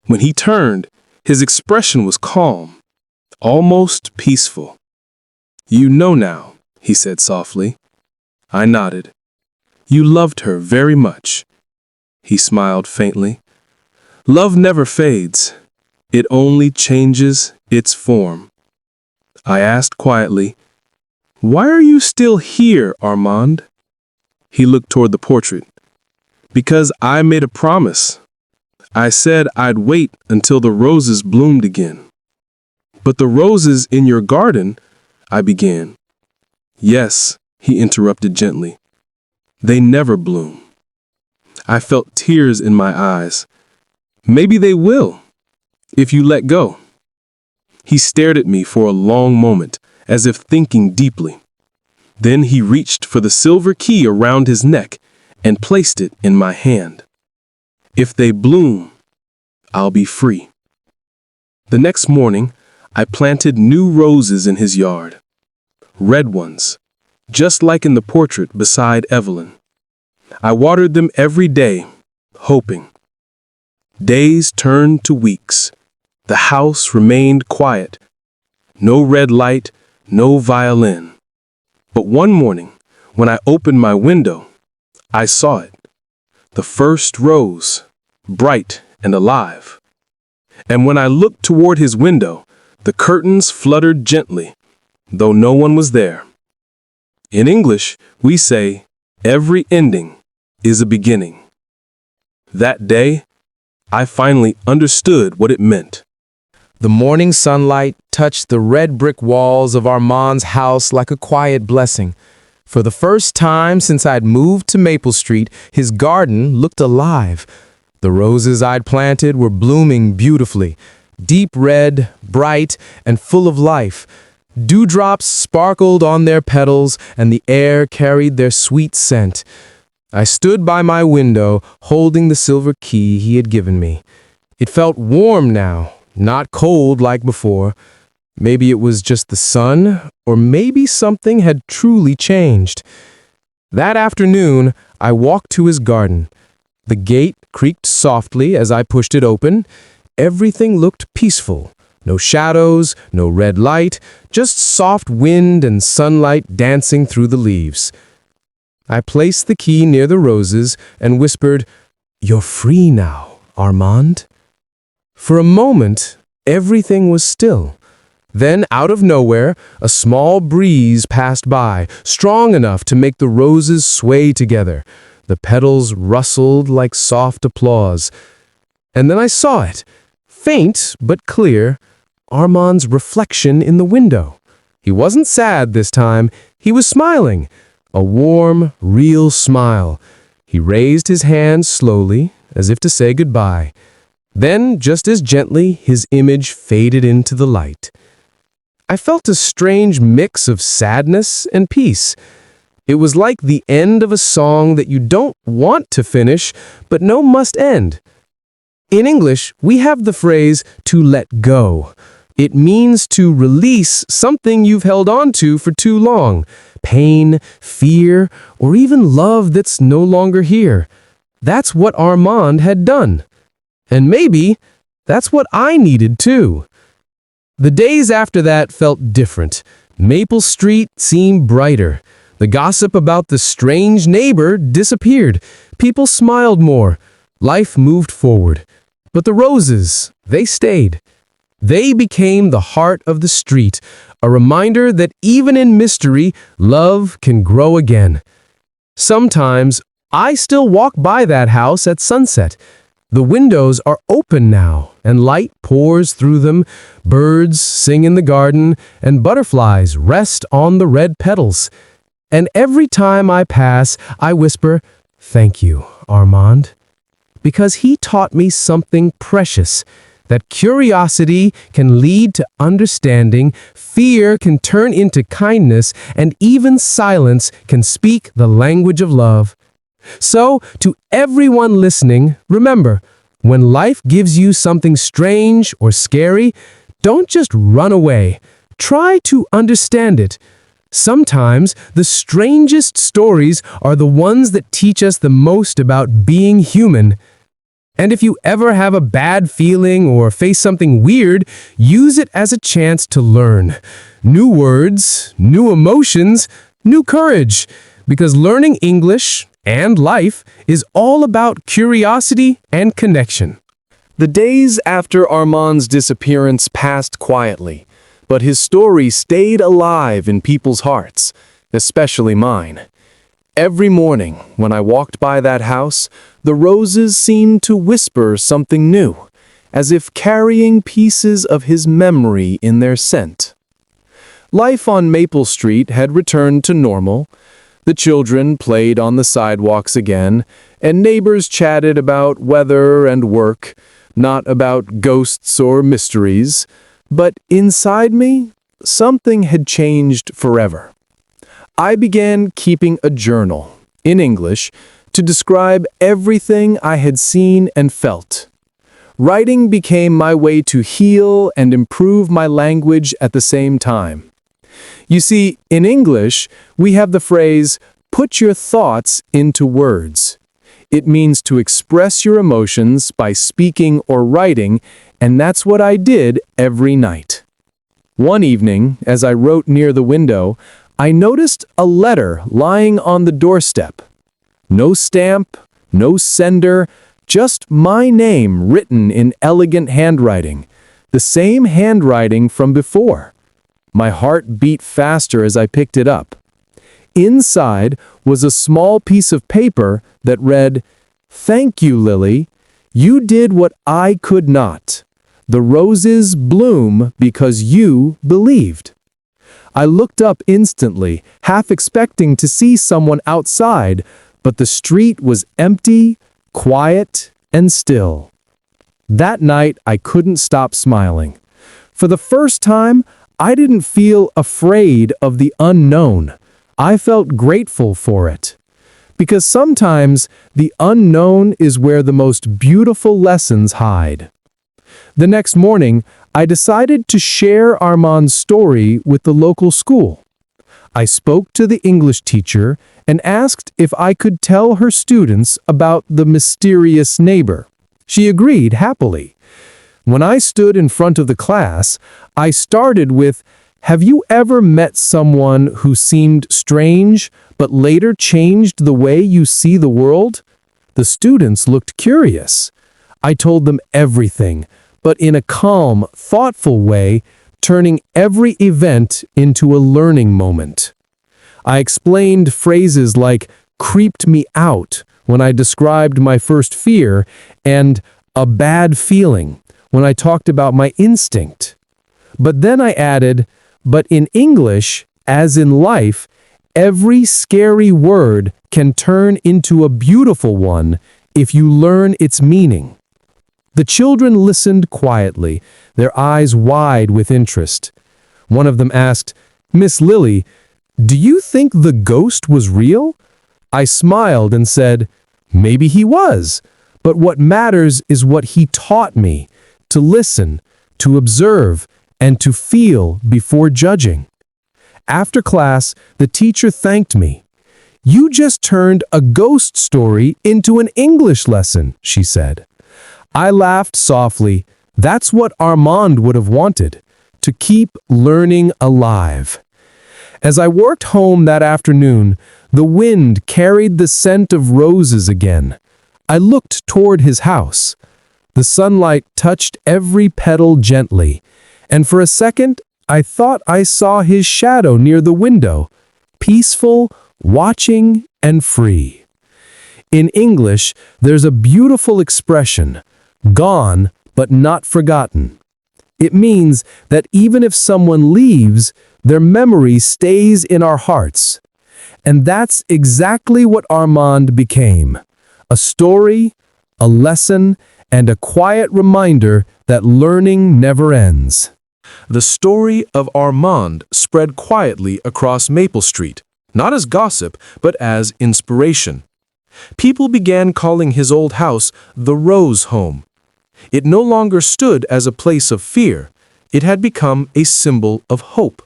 When he turned, his expression was calm, almost peaceful. "You know now," he said softly. I nodded. "You loved her very much." He smiled faintly. "Love never fades. It only changes its form." I asked quietly, Why are you still here, Armand? He looked toward the portrait. Because I made a promise. I said I'd wait until the roses bloomed again. But the roses in your garden, I began. Yes, he interrupted gently. They never bloom. I felt tears in my eyes. Maybe they will, if you let go. He stared at me for a long moment, as if thinking deeply. Then he reached for the silver key around his neck and placed it in my hand. If they bloom, I'll be free. The next morning, I planted new roses in his yard. Red ones, just like in the portrait beside Evelyn. I watered them every day, hoping. Days turned to weeks. The house remained quiet. No red light, no violin. But one morning, when I opened my window, I saw it. The first rose, bright and alive. And when I looked toward his window, the curtains fluttered gently, though no one was there. In English, we say, every ending is a beginning. That day, I finally understood what it meant. The morning sunlight touched the red brick walls of Armand's house like a quiet blessing. For the first time since I'd moved to Maple Street, his garden looked alive. The roses I'd planted were blooming beautifully, deep red, bright, and full of life. Dewdrops sparkled on their petals, and the air carried their sweet scent. I stood by my window, holding the silver key he had given me. It felt warm now, not cold like before. Maybe it was just the sun, or maybe something had truly changed. That afternoon, I walked to his garden. The gate creaked softly as I pushed it open. Everything looked peaceful. No shadows, no red light, just soft wind and sunlight dancing through the leaves. I placed the key near the roses and whispered, "You're free now, Armand." For a moment, everything was still. Then, out of nowhere, a small breeze passed by, strong enough to make the roses sway together. The petals rustled like soft applause. And then I saw it, faint but clear, Armand's reflection in the window. He wasn't sad this time. He was smiling, a warm, real smile. He raised his hand slowly, as if to say goodbye. Then, just as gently, his image faded into the light. I felt a strange mix of sadness and peace. It was like the end of a song that you don't want to finish, but know must end. In English, we have the phrase, to let go. It means to release something you've held on to for too long. Pain, fear, or even love that's no longer here. That's what Armand had done. And maybe that's what I needed too. The days after that felt different. Maple Street seemed brighter. The gossip about the strange neighbor disappeared. People smiled more. Life moved forward. But the roses, they stayed. They became the heart of the street, a reminder that even in mystery, love can grow again. Sometimes, I still walk by that house at sunset. The windows are open now, and light pours through them. Birds sing in the garden, and butterflies rest on the red petals. And every time I pass, I whisper, "Thank you, Armand," because he taught me something precious, that curiosity can lead to understanding, fear can turn into kindness, and even silence can speak the language of love. So, to everyone listening, remember, when life gives you something strange or scary, don't just run away. Try to understand it. Sometimes, the strangest stories are the ones that teach us the most about being human. And if you ever have a bad feeling or face something weird, use it as a chance to learn. New words, new emotions, new courage. Because learning English and life is all about curiosity and connection. The days after Armand's disappearance passed quietly, but his story stayed alive in people's hearts, especially mine. Every morning, when I walked by that house, the roses seemed to whisper something new, as if carrying pieces of his memory in their scent. Life on Maple Street had returned to normal. The children played on the sidewalks again, and neighbors chatted about weather and work, not about ghosts or mysteries. But inside me, something had changed forever. I began keeping a journal, in English, to describe everything I had seen and felt. Writing became my way to heal and improve my language at the same time. You see, in English, we have the phrase, "put your thoughts into words." It means to express your emotions by speaking or writing, and that's what I did every night. One evening, as I wrote near the window, I noticed a letter lying on the doorstep. No stamp, no sender, just my name written in elegant handwriting, the same handwriting from before. My heart beat faster as I picked it up. Inside was a small piece of paper that read, "Thank you, Lily. You did what I could not. The roses bloom because you believed." I looked up instantly, half expecting to see someone outside, but the street was empty, quiet, and still. That night, I couldn't stop smiling. For the first time, I didn't feel afraid of the unknown. I felt grateful for it. Because sometimes the unknown is where the most beautiful lessons hide. The next morning, I decided to share Armand's story with the local school. I spoke to the English teacher and asked if I could tell her students about the mysterious neighbor. She agreed happily. When I stood in front of the class, I started with, "Have you ever met someone who seemed strange, but later changed the way you see the world?" The students looked curious. I told them everything, but in a calm, thoughtful way, turning every event into a learning moment. I explained phrases like "creeped me out" when I described my first fear, and "a bad feeling" when I talked about my instinct. But then I added, "But in English, as in life, every scary word can turn into a beautiful one if you learn its meaning." The children listened quietly, their eyes wide with interest. One of them asked, "Miss Lily, do you think the ghost was real?" I smiled and said, "Maybe he was, but what matters is what he taught me, to listen, to observe, and to feel before judging." After class, the teacher thanked me. "You just turned a ghost story into an English lesson," she said. I laughed softly. That's what Armand would have wanted, to keep learning alive. As I worked home that afternoon, the wind carried the scent of roses again. I looked toward his house. The sunlight touched every petal gently, and for a second, I thought I saw his shadow near the window, peaceful, watching, and free. In English, there's a beautiful expression, "gone but not forgotten." It means that even if someone leaves, their memory stays in our hearts. And that's exactly what Armand became. A story, a lesson, and a quiet reminder that learning never ends. The story of Armand spread quietly across Maple Street, not as gossip, but as inspiration. People began calling his old house the Rose Home. It no longer stood as a place of fear. It had become a symbol of hope,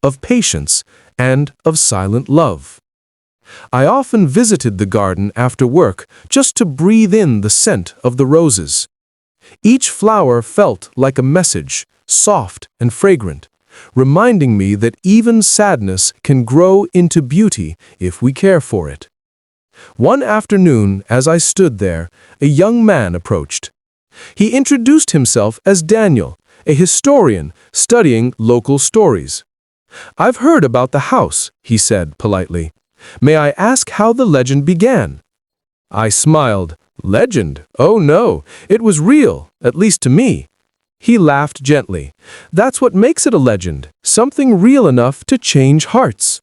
of patience, and of silent love. I often visited the garden after work just to breathe in the scent of the roses. Each flower felt like a message, soft and fragrant, reminding me that even sadness can grow into beauty if we care for it. One afternoon, as I stood there, a young man approached. He introduced himself as Daniel a historian studying local stories. "I've heard about the house," he said politely. "May I ask how the legend began?" I smiled. "Legend? Oh no, it was real, at least to me." He laughed gently. "That's what makes it a legend, something real enough to change hearts."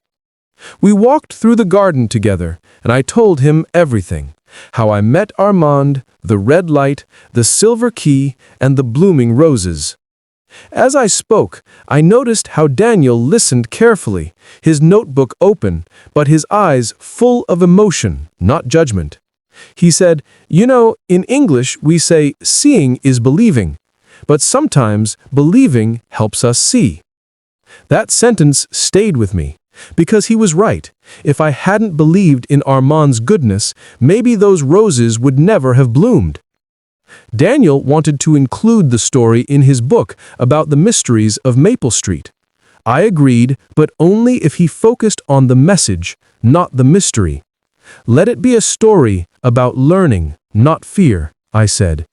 We walked through the garden together, and I told him everything. How I met Armand, the red light, the silver key, and the blooming roses. As I spoke, I noticed how Daniel listened carefully, his notebook open, but his eyes full of emotion, not judgment. He said, "You know, in English we say seeing is believing, but sometimes believing helps us see." That sentence stayed with me, because he was right. If I hadn't believed in Armand's goodness, maybe those roses would never have bloomed. Daniel wanted to include the story in his book about the mysteries of Maple Street. I agreed, but only if he focused on the message, not the mystery. "Let it be a story about learning, not fear," I said.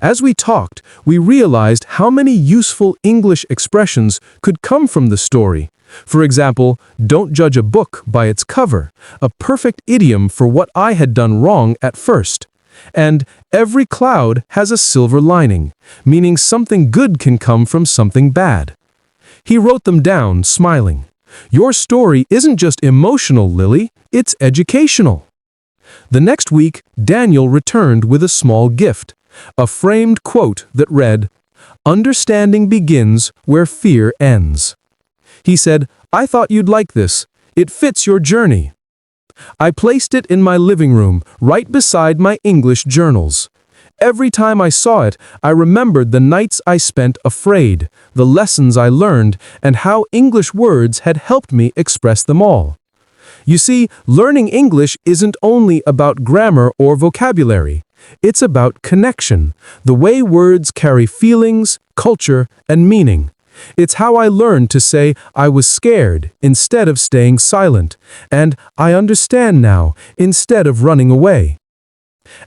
As we talked, we realized how many useful English expressions could come from the story. For example, "Don't judge a book by its cover," a perfect idiom for what I had done wrong at first. And "Every cloud has a silver lining," meaning something good can come from something bad. He wrote them down, smiling. "Your story isn't just emotional, Lily, it's educational." The next week, Daniel returned with a small gift, a framed quote that read, "Understanding begins where fear ends." He said, "I thought you'd like this. It fits your journey." I placed it in my living room, right beside my English journals. Every time I saw it, I remembered the nights I spent afraid, the lessons I learned, and how English words had helped me express them all. You see, learning English isn't only about grammar or vocabulary. It's about connection, the way words carry feelings, culture, and meaning. It's how I learned to say "I was scared" instead of staying silent, and "I understand now" instead of running away.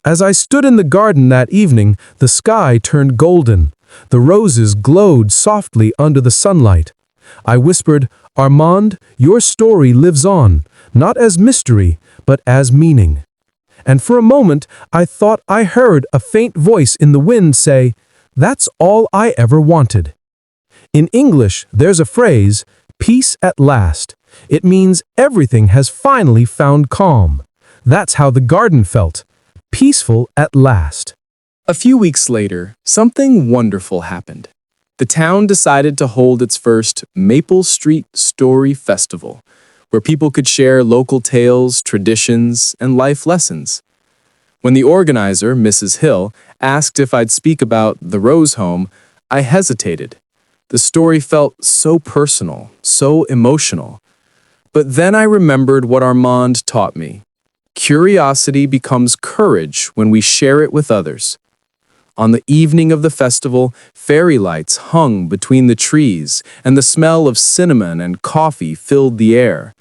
As I stood in the garden that evening, the sky turned golden. The roses glowed softly under the sunlight. I whispered, "Armand, your story lives on, not as mystery, but as meaning." And for a moment, I thought I heard a faint voice in the wind say, "That's all I ever wanted." In English, there's a phrase, "peace at last." It means everything has finally found calm. That's how the garden felt, peaceful at last. A few weeks later, something wonderful happened. The town decided to hold its first Maple Street Story Festival, where people could share local tales, traditions, and life lessons. When the organizer, Mrs. Hill, asked if I'd speak about the Rose Home, I hesitated. The story felt so personal, so emotional. But then I remembered what Armand taught me. Curiosity becomes courage when we share it with others. On the evening of the festival, fairy lights hung between the trees, and the smell of cinnamon and coffee filled the air.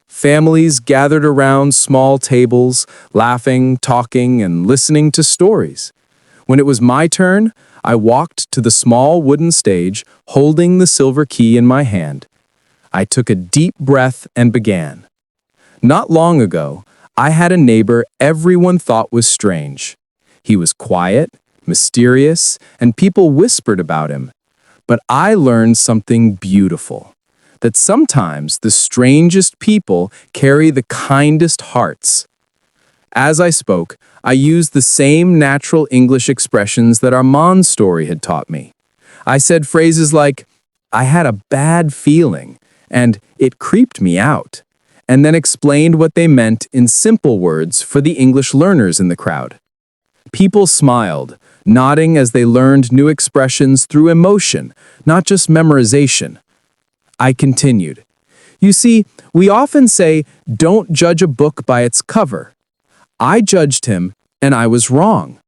Families gathered around small tables, laughing, talking, and listening to stories. When it was my turn, I walked to the small wooden stage, holding the silver key in my hand. I took a deep breath and began. Not long ago, I had a neighbor everyone thought was strange. He was quiet, mysterious, and people whispered about him. But I learned something beautiful, that sometimes the strangest people carry the kindest hearts. As I spoke, I used the same natural English expressions that Armand's story had taught me. I said phrases like, "I had a bad feeling," and "it creeped me out," and then explained what they meant in simple words for the English learners in the crowd. People smiled, nodding as they learned new expressions through emotion, not just memorization. I continued, "You see, we often say, 'Don't judge a book by its cover.' I judged him, and I was wrong.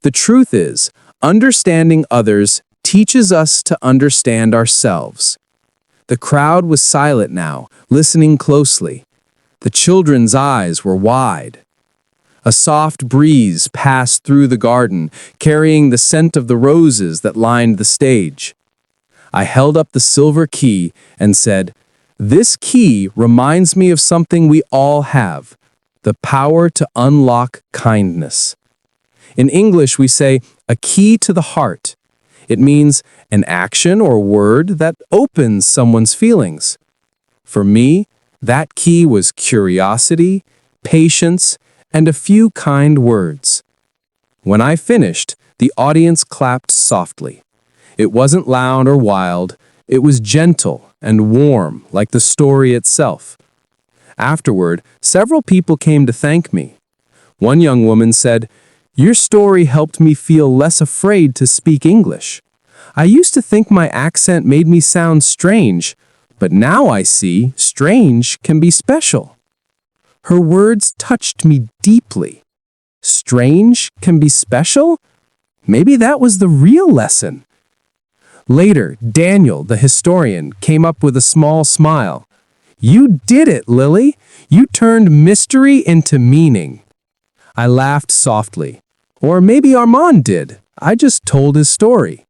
The truth is, understanding others teaches us to understand ourselves." The crowd was silent now, listening closely. The children's eyes were wide. A soft breeze passed through the garden, carrying the scent of the roses that lined the stage. I held up the silver key and said, "This key reminds me of something we all have, the power to unlock kindness." In English, we say a key to the heart. It means an action or word that opens someone's feelings. For me, that key was curiosity, patience, and a few kind words. When I finished, the audience clapped softly. It wasn't loud or wild, it was gentle and warm like the story itself. Afterward, several people came to thank me. One young woman said, "Your story helped me feel less afraid to speak English. I used to think my accent made me sound strange, but now I see strange can be special." Her words touched me deeply. Strange can be special? Maybe that was the real lesson. Later, Daniel, the historian, came up with a small smile. "You did it, Lily. You turned mystery into meaning." I laughed softly. Or maybe Armand did. I just told his story.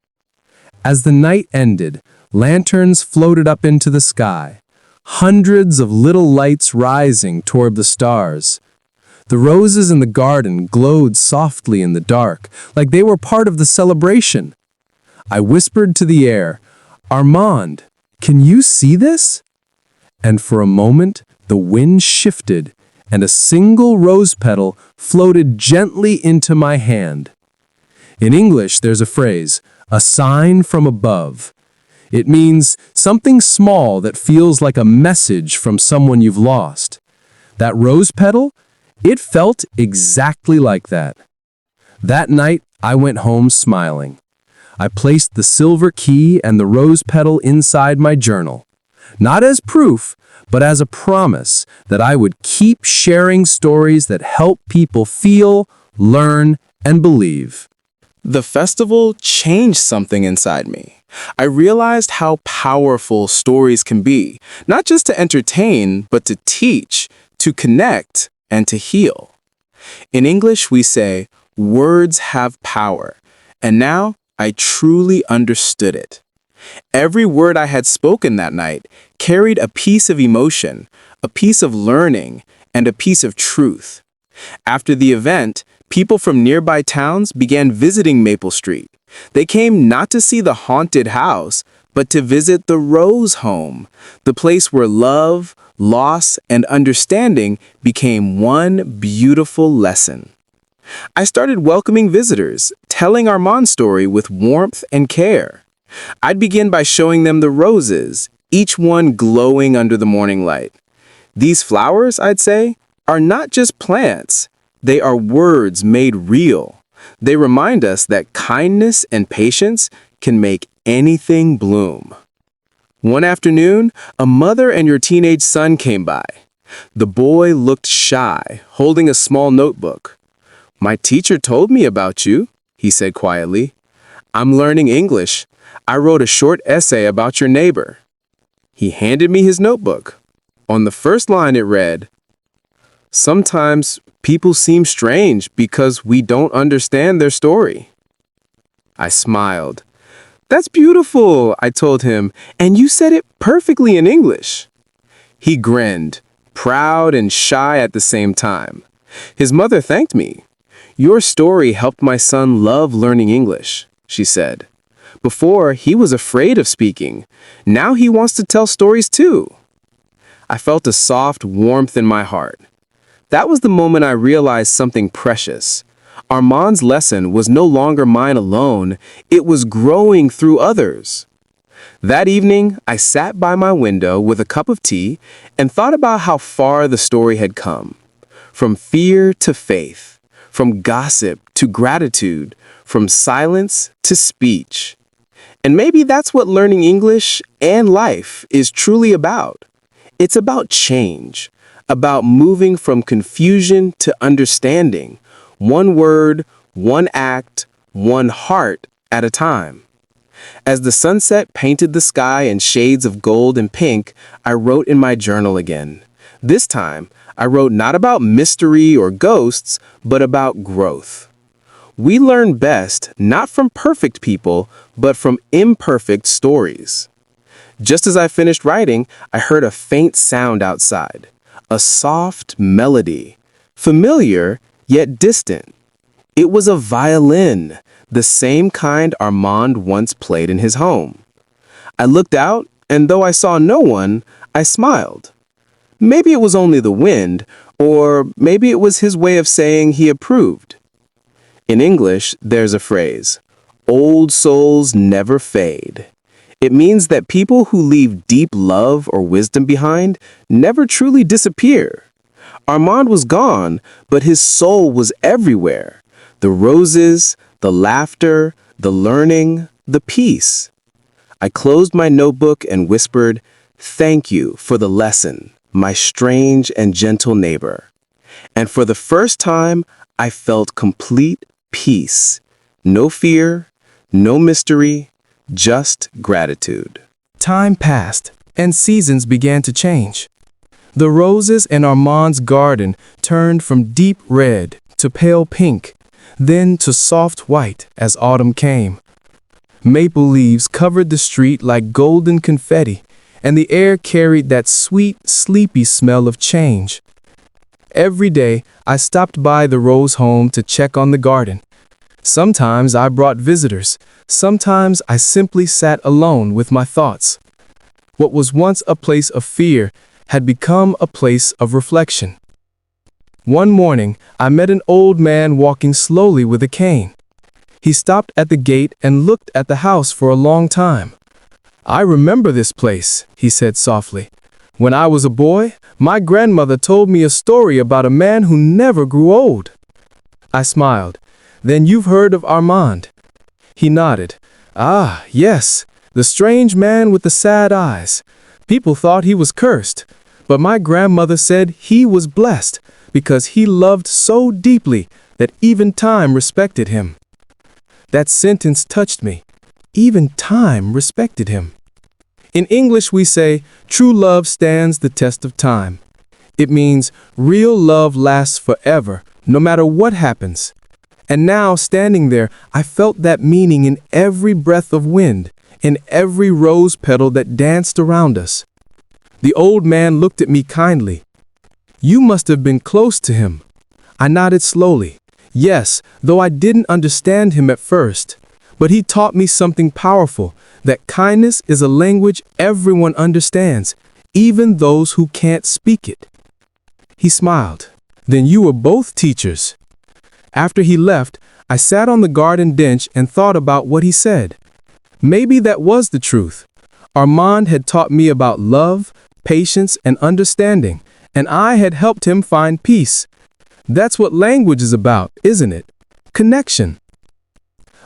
As the night ended, lanterns floated up into the sky, hundreds of little lights rising toward the stars. The roses in the garden glowed softly in the dark, like they were part of the celebration. I whispered to the air, "Armand, can you see this?" And for a moment, the wind shifted, and a single rose petal floated gently into my hand. In English, there's a phrase, a sign from above. It means something small that feels like a message from someone you've lost. That rose petal, it felt exactly like that. That night, I went home smiling. I placed the silver key and the rose petal inside my journal, not as proof, but as a promise that I would keep sharing stories that help people feel, learn, and believe. The festival changed something inside me. I realized how powerful stories can be, not just to entertain, but to teach, to connect, and to heal. In English, we say, words have power, and now I truly understood it. Every word I had spoken that night carried a piece of emotion, a piece of learning, and a piece of truth. After the event, people from nearby towns began visiting Maple Street. They came not to see the haunted house, but to visit the Rose Home, the place where love, loss, and understanding became one beautiful lesson. I started welcoming visitors, telling Armand's story with warmth and care. I'd begin by showing them the roses, each one glowing under the morning light. These flowers, I'd say, are not just plants. They are words made real. They remind us that kindness and patience can make anything bloom. One afternoon, a mother and her teenage son came by. The boy looked shy, holding a small notebook. "My teacher told me about you," he said quietly. "I'm learning English. I wrote a short essay about your neighbor." He handed me his notebook. On the first line it read, "Sometimes people seem strange because we don't understand their story." I smiled. "That's beautiful," I told him, "and you said it perfectly in English." He grinned, proud and shy at the same time. His mother thanked me. "Your story helped my son love learning English," she said. "Before, he was afraid of speaking. Now he wants to tell stories too." I felt a soft warmth in my heart. That was the moment I realized something precious. Armand's lesson was no longer mine alone. It was growing through others. That evening, I sat by my window with a cup of tea and thought about how far the story had come. From fear to faith, from gossip to gratitude, from silence to speech. And maybe that's what learning English and life is truly about. It's about change, about moving from confusion to understanding, one word, one act, one heart at a time. As the sunset painted the sky in shades of gold and pink, I wrote in my journal again. This time, I wrote not about mystery or ghosts, but about growth. We learn best not from perfect people, but from imperfect stories. Just as I finished writing, I heard a faint sound outside, a soft melody, familiar yet distant. It was a violin, the same kind Armand once played in his home. I looked out, and though I saw no one, I smiled. Maybe it was only the wind, or maybe it was his way of saying he approved. In English, there's a phrase, "Old souls never fade." It means that people who leave deep love or wisdom behind never truly disappear. Armand was gone, but his soul was everywhere. The roses, the laughter, the learning, the peace. I closed my notebook and whispered, "Thank you for the lesson, my strange and gentle neighbor." And for the first time, I felt complete peace. No fear, no mystery, just gratitude. Time passed, and seasons began to change. The roses in Armand's garden turned from deep red to pale pink, then to soft white as autumn came. Maple leaves covered the street like golden confetti, and the air carried that sweet, sleepy smell of change. Every day, I stopped by the Rose home to check on the garden. Sometimes I brought visitors. Sometimes I simply sat alone with my thoughts. What was once a place of fear had become a place of reflection. One morning, I met an old man walking slowly with a cane. He stopped at the gate and looked at the house for a long time. "I remember this place," he said softly. "When I was a boy, my grandmother told me a story about a man who never grew old." I smiled. "Then you've heard of Armand?" He nodded. "Ah, yes, the strange man with the sad eyes. People thought he was cursed, but my grandmother said he was blessed because he loved so deeply that even time respected him." That sentence touched me. Even time respected him. In English, we say, true love stands the test of time. It means real love lasts forever, no matter what happens. And now, standing there, I felt that meaning in every breath of wind, in every rose petal that danced around us. The old man looked at me kindly. "You must have been close to him." I nodded slowly. Yes, though I didn't understand him at first. But he taught me something powerful, that kindness is a language everyone understands, even those who can't speak it. He smiled. "Then you were both teachers." After he left, I sat on the garden bench and thought about what he said. Maybe that was the truth. Armand had taught me about love, patience, and understanding, and I had helped him find peace. That's what language is about, isn't it? Connection.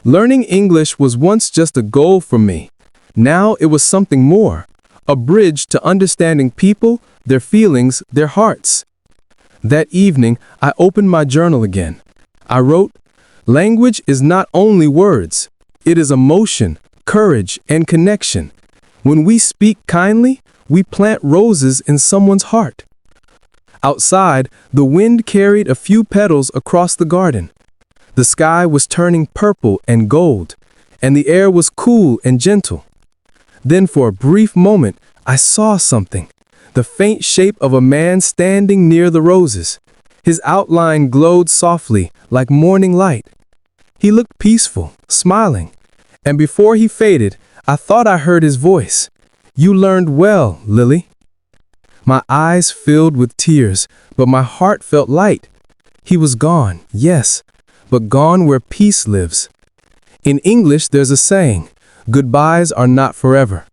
Learning English was once just a goal for me. Now it was something more, a bridge to understanding people, their feelings, their hearts. That evening, I opened my journal again. I wrote, "Language is not only words. It is emotion, courage, and connection. When we speak kindly, we plant roses in someone's heart." Outside, the wind carried a few petals across the garden. The sky was turning purple and gold, and the air was cool and gentle. Then for a brief moment, I saw something, the faint shape of a man standing near the roses. His outline glowed softly, like morning light. He looked peaceful, smiling, and before he faded, I thought I heard his voice. "You learned well, Lily." My eyes filled with tears, but my heart felt light. He was gone, yes, but gone where peace lives. In English, there's a saying, goodbyes are not forever.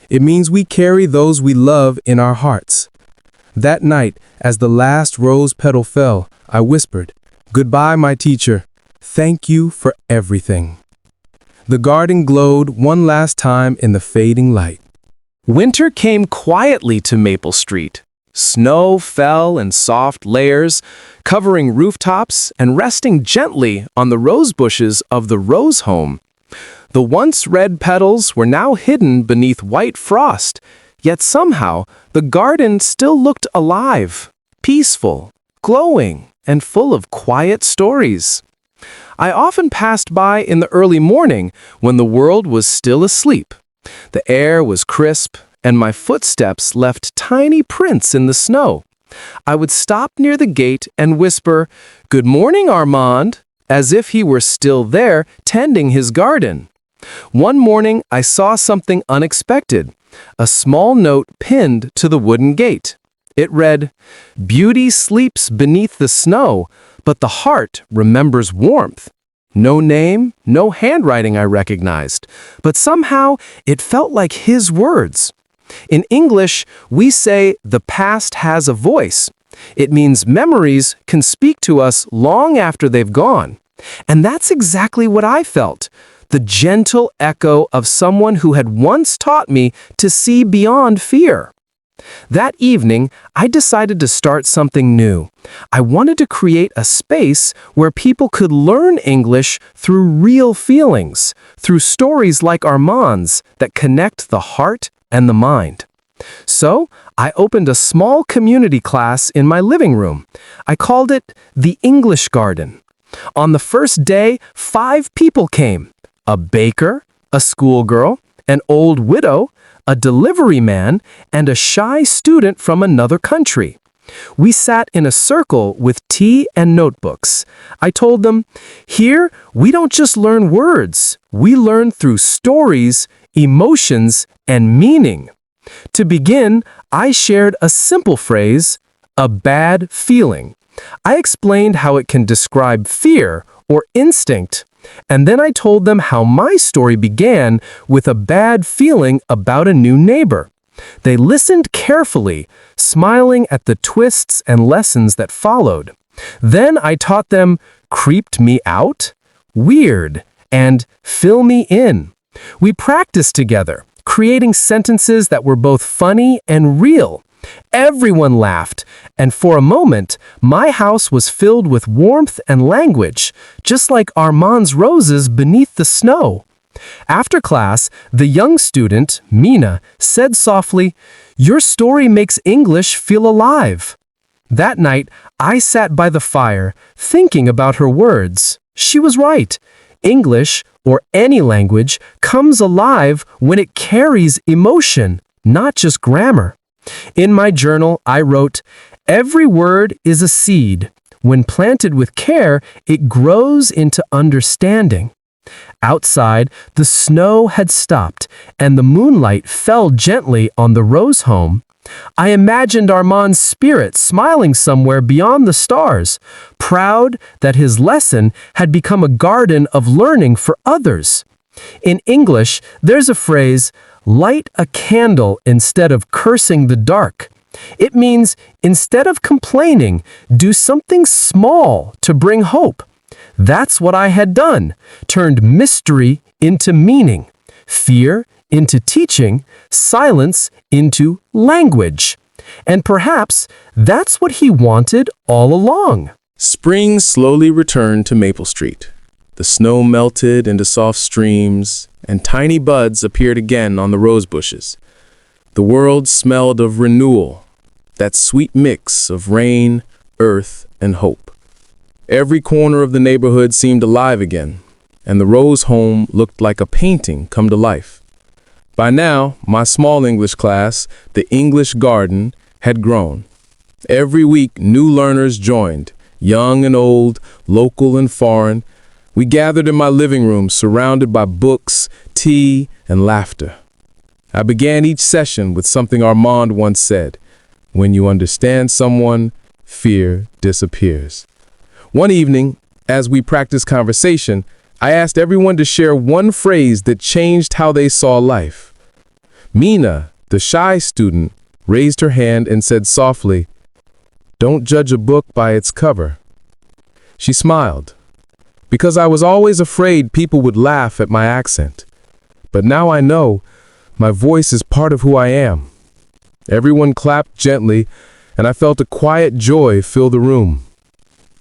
It means we carry those we love in our hearts. That night, as the last rose petal fell, I whispered, "Goodbye, my teacher. Thank you for everything." The garden glowed one last time in the fading light. Winter came quietly to Maple Street. Snow fell in soft layers, covering rooftops and resting gently on the rose bushes of the Rose home. The once red petals were now hidden beneath white frost, Yet somehow, the garden still looked alive, peaceful, glowing, and full of quiet stories. I often passed by in the early morning when the world was still asleep. The air was crisp, and my footsteps left tiny prints in the snow. I would stop near the gate and whisper, "Good morning, Armand," as if he were still there tending his garden. One morning, I saw something unexpected, a small note pinned to the wooden gate. It read, "Beauty sleeps beneath the snow, but the heart remembers warmth." No name, no handwriting I recognized, but somehow it felt like his words. In English, we say the past has a voice. It means memories can speak to us long after they've gone. And that's exactly what I felt, the gentle echo of someone who had once taught me to see beyond fear. That evening, I decided to start something new. I wanted to create a space where people could learn English through real feelings, through stories like Armand's that connect the heart and the mind. So, I opened a small community class in my living room. I called it the English Garden. On the first day, 5 people came: a baker, a schoolgirl, an old widow, a delivery man, and a shy student from another country. We sat in a circle with tea and notebooks. I told them, "Here, we don't just learn words. We learn through stories, emotions, and meaning." To begin, I shared a simple phrase, "a bad feeling." I explained how it can describe fear or instinct, and then I told them how my story began with a bad feeling about a new neighbor. They listened carefully, smiling at the twists and lessons that followed. Then I taught them "creeped me out," "weird," and "fill me in." We practiced together, creating sentences that were both funny and real. Everyone laughed, and for a moment, my house was filled with warmth and language, just like Armand's roses beneath the snow. After class, the young student, Mina, said softly, "Your story makes English feel alive." That night, I sat by the fire, thinking about her words. She was right. English, or any language, comes alive when it carries emotion, not just grammar. In my journal, I wrote, "Every word is a seed. When planted with care, it grows into understanding." Outside, the snow had stopped, and the moonlight fell gently on the rose home. I imagined Armand's spirit smiling somewhere beyond the stars, proud that his lesson had become a garden of learning for others. In English, there's a phrase, "light a candle instead of cursing the dark." It means, instead of complaining, do something small to bring hope. That's what I had done, turned mystery into meaning, fear into teaching, silence into language. And perhaps that's what he wanted all along. Spring slowly returned to Maple Street. The snow melted into soft streams, and tiny buds appeared again on the rose bushes. The world smelled of renewal, that sweet mix of rain, earth, and hope. Every corner of the neighborhood seemed alive again, and the rose home looked like a painting come to life. By now, my small English class, the English Garden, had grown. Every week, new learners joined, young and old, local and foreign. We gathered in my living room, surrounded by books, tea, and laughter. I began each session with something Armand once said, "When you understand someone, fear disappears." One evening, as we practiced conversation, I asked everyone to share one phrase that changed how they saw life. Mina, the shy student, raised her hand and said softly, "Don't judge a book by its cover." She smiled, because I was always afraid people would laugh at my accent. But now I know my voice is part of who I am. Everyone clapped gently, and I felt a quiet joy fill the room.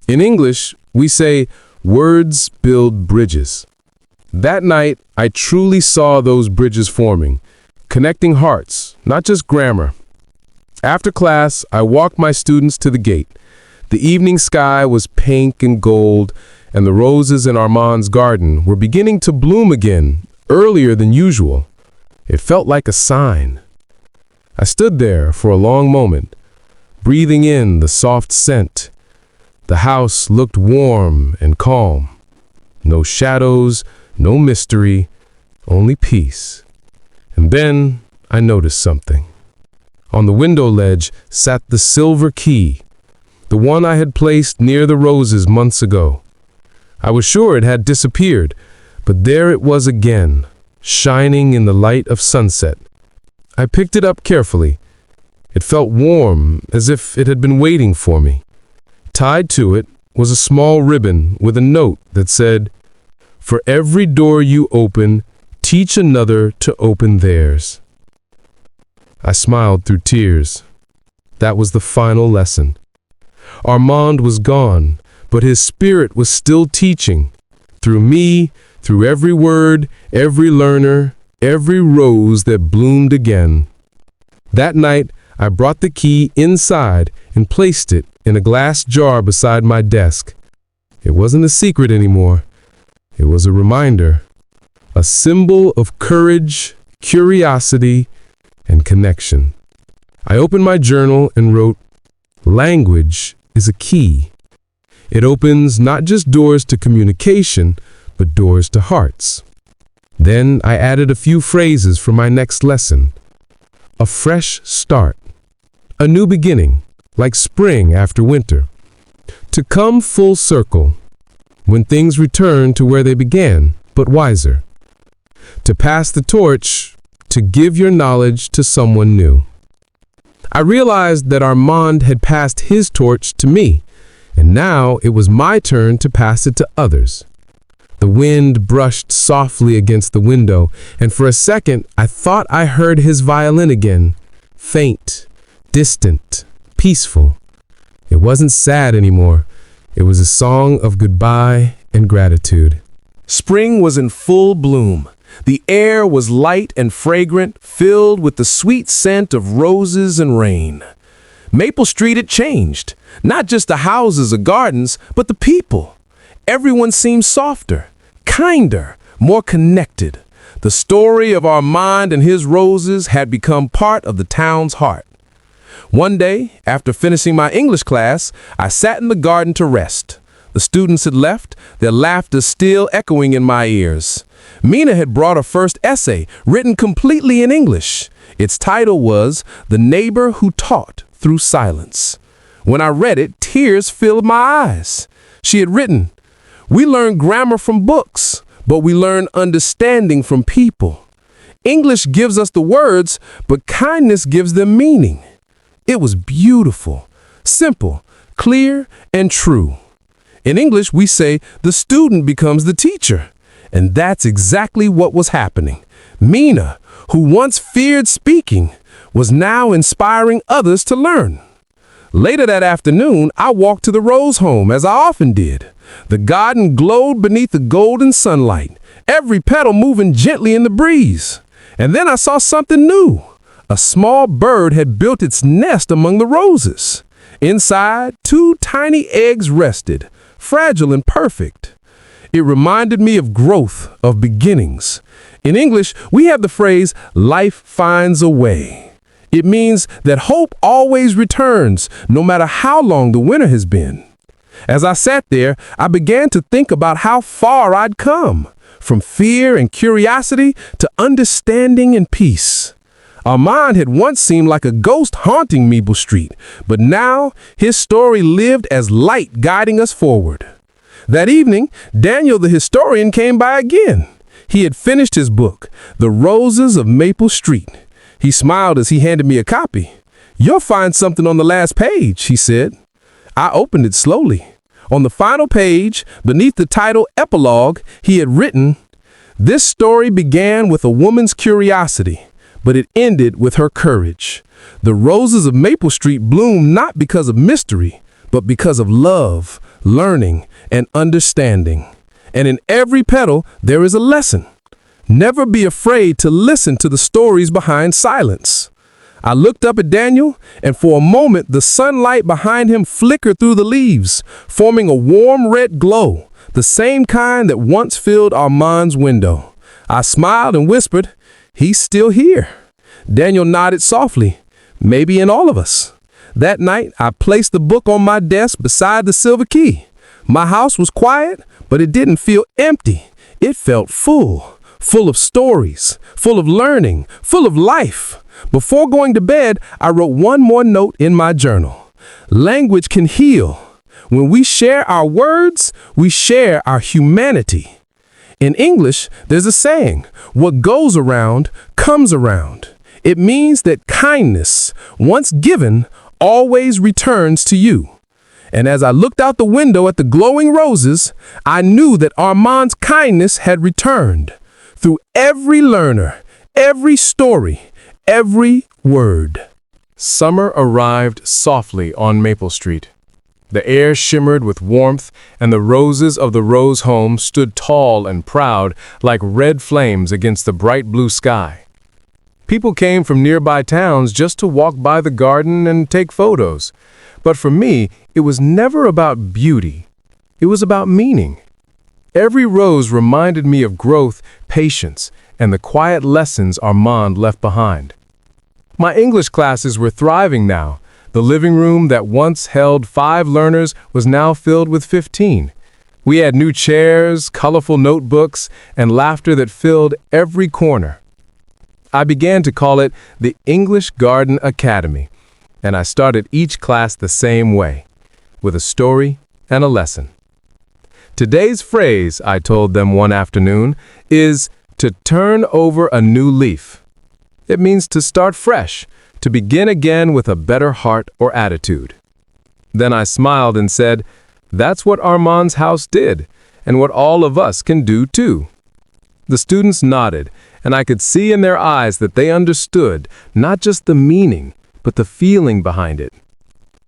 In English, we say, "Words build bridges." That night, I truly saw those bridges forming. connecting hearts, not just grammar. After class, I walked my students to the gate. The evening sky was pink and gold, and the roses in Armand's garden were beginning to bloom again, earlier than usual. It felt like a sign. I stood there for a long moment, breathing in the soft scent. The house looked warm and calm. No shadows, no mystery, only peace. And then I noticed something. On the window ledge sat the silver key, the one I had placed near the roses months ago. I was sure it had disappeared, but there it was again, shining in the light of sunset. I picked it up carefully. It felt warm, as if it had been waiting for me. Tied to it was a small ribbon with a note that said, "For every door you open, teach another to open theirs." I smiled through tears. That was the final lesson. Armand was gone, but his spirit was still teaching. Through me, through every word, every learner, every rose that bloomed again. That night, I brought the key inside and placed it in a glass jar beside my desk. It wasn't a secret anymore. It was a reminder, a symbol of courage, curiosity, and connection. I opened my journal and wrote, "Language is a key. It opens not just doors to communication, but doors to hearts." Then I added a few phrases for my next lesson. A fresh start. A new beginning, like spring after winter. To come full circle, when things return to where they began, but wiser. To pass the torch, to give your knowledge to someone new. I realized that Armand had passed his torch to me, and now it was my turn to pass it to others. The wind brushed softly against the window, and for a second I thought I heard his violin again, faint, distant, peaceful. It wasn't sad anymore. It was a song of goodbye and gratitude. Spring was in full bloom. The air was light and fragrant, filled with the sweet scent of roses and rain. Maple Street had changed, not just the houses or gardens, but the people. Everyone seemed softer, kinder, more connected. The story of Armand and his roses had become part of the town's heart. One day, after finishing my English class, I sat in the garden to rest. The students had left, their laughter still echoing in my ears. Mina had brought her first essay, written completely in English. Its title was "The Neighbor Who Taught Through Silence." When I read it, tears filled my eyes. She had written, "We learn grammar from books, but we learn understanding from people. English gives us the words, but kindness gives them meaning." It was beautiful, simple, clear, and true. In English, we say the student becomes the teacher. And that's exactly what was happening. Mina, who once feared speaking, was now inspiring others to learn. Later that afternoon, I walked to the Rose home, as I often did. The garden glowed beneath the golden sunlight, every petal moving gently in the breeze. And then I saw something new. A small bird had built its nest among the roses. Inside, 2 tiny eggs rested, fragile and perfect. It reminded me of growth, of beginnings. In English, we have the phrase, "life finds a way." It means that hope always returns, no matter how long the winter has been. As I sat there, I began to think about how far I'd come, from fear and curiosity to understanding and peace. Armand had once seemed like a ghost haunting Maple Street, but now his story lived as light guiding us forward. That evening, Daniel the historian came by again. He had finished his book, The Roses of Maple Street. He smiled as he handed me a copy. "You'll find something on the last page," he said. I opened it slowly. On the final page, beneath the title Epilogue, he had written, "This story began with a woman's curiosity, but it ended with her courage. The roses of Maple Street bloom not because of mystery, but because of love, learning, and understanding. And in every petal, there is a lesson. Never be afraid to listen to the stories behind silence. I looked up at Daniel, and for a moment the sunlight behind him flickered through the leaves, forming a warm red glow, the same kind that once filled Armand's window. I smiled and whispered, "He's still here." Daniel nodded softly, "Maybe in all of us." That night, I placed the book on my desk beside the silver key. My house was quiet, but it didn't feel empty. It felt full of stories, full of learning, full of life. Before going to bed, I wrote one more note in my journal. Language can heal. When we share our words, we share our humanity. In English, there's a saying, "What goes around comes around." It means that kindness, once given, always returns to you. And as I looked out the window at the glowing roses, I knew that Armand's kindness had returned. Through every learner, every story, every word. Summer arrived softly on Maple Street. The air shimmered with warmth, and the roses of the Rose home stood tall and proud like red flames against the bright blue sky. People came from nearby towns just to walk by the garden and take photos. But for me, it was never about beauty. It was about meaning. Every rose reminded me of growth, patience, and the quiet lessons Armand left behind. My English classes were thriving now. The living room that once held 5 learners was now filled with 15. We had new chairs, colorful notebooks, and laughter that filled every corner. I began to call it the English Garden Academy, and I started each class the same way, with a story and a lesson. Today's phrase, I told them one afternoon, is to turn over a new leaf. It means to start fresh, to begin again with a better heart or attitude. Then I smiled and said, "That's what Armand's house did, and what all of us can do too." The students nodded, and I could see in their eyes that they understood not just the meaning, but the feeling behind it.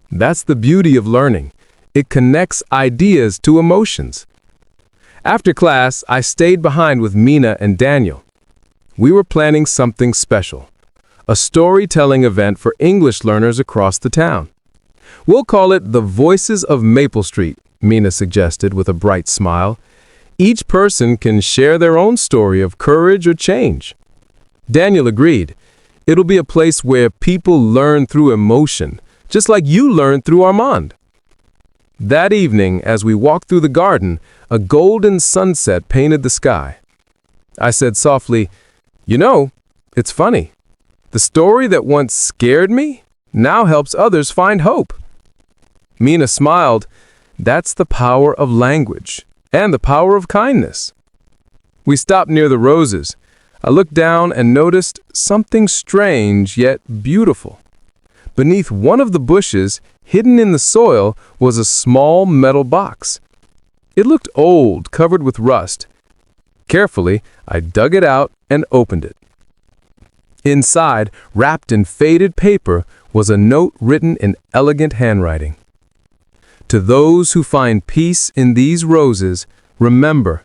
That's the beauty of learning. It connects ideas to emotions. After class, I stayed behind with Mina and Daniel. We were planning something special, a storytelling event for English learners across the town. "We'll call it the Voices of Maple Street," Mina suggested with a bright smile. "Each person can share their own story of courage or change." Daniel agreed. "It'll be a place where people learn through emotion, just like you learned through Armand." That evening, as we walked through the garden, a golden sunset painted the sky. I said softly, "You know, it's funny. The story that once scared me now helps others find hope." Mina smiled. "That's the power of language and the power of kindness." We stopped near the roses. I looked down and noticed something strange yet beautiful. Beneath one of the bushes, hidden in the soil, was a small metal box. It looked old, covered with rust. Carefully, I dug it out and opened it. Inside, wrapped in faded paper, was a note written in elegant handwriting. "To those who find peace in these roses, remember,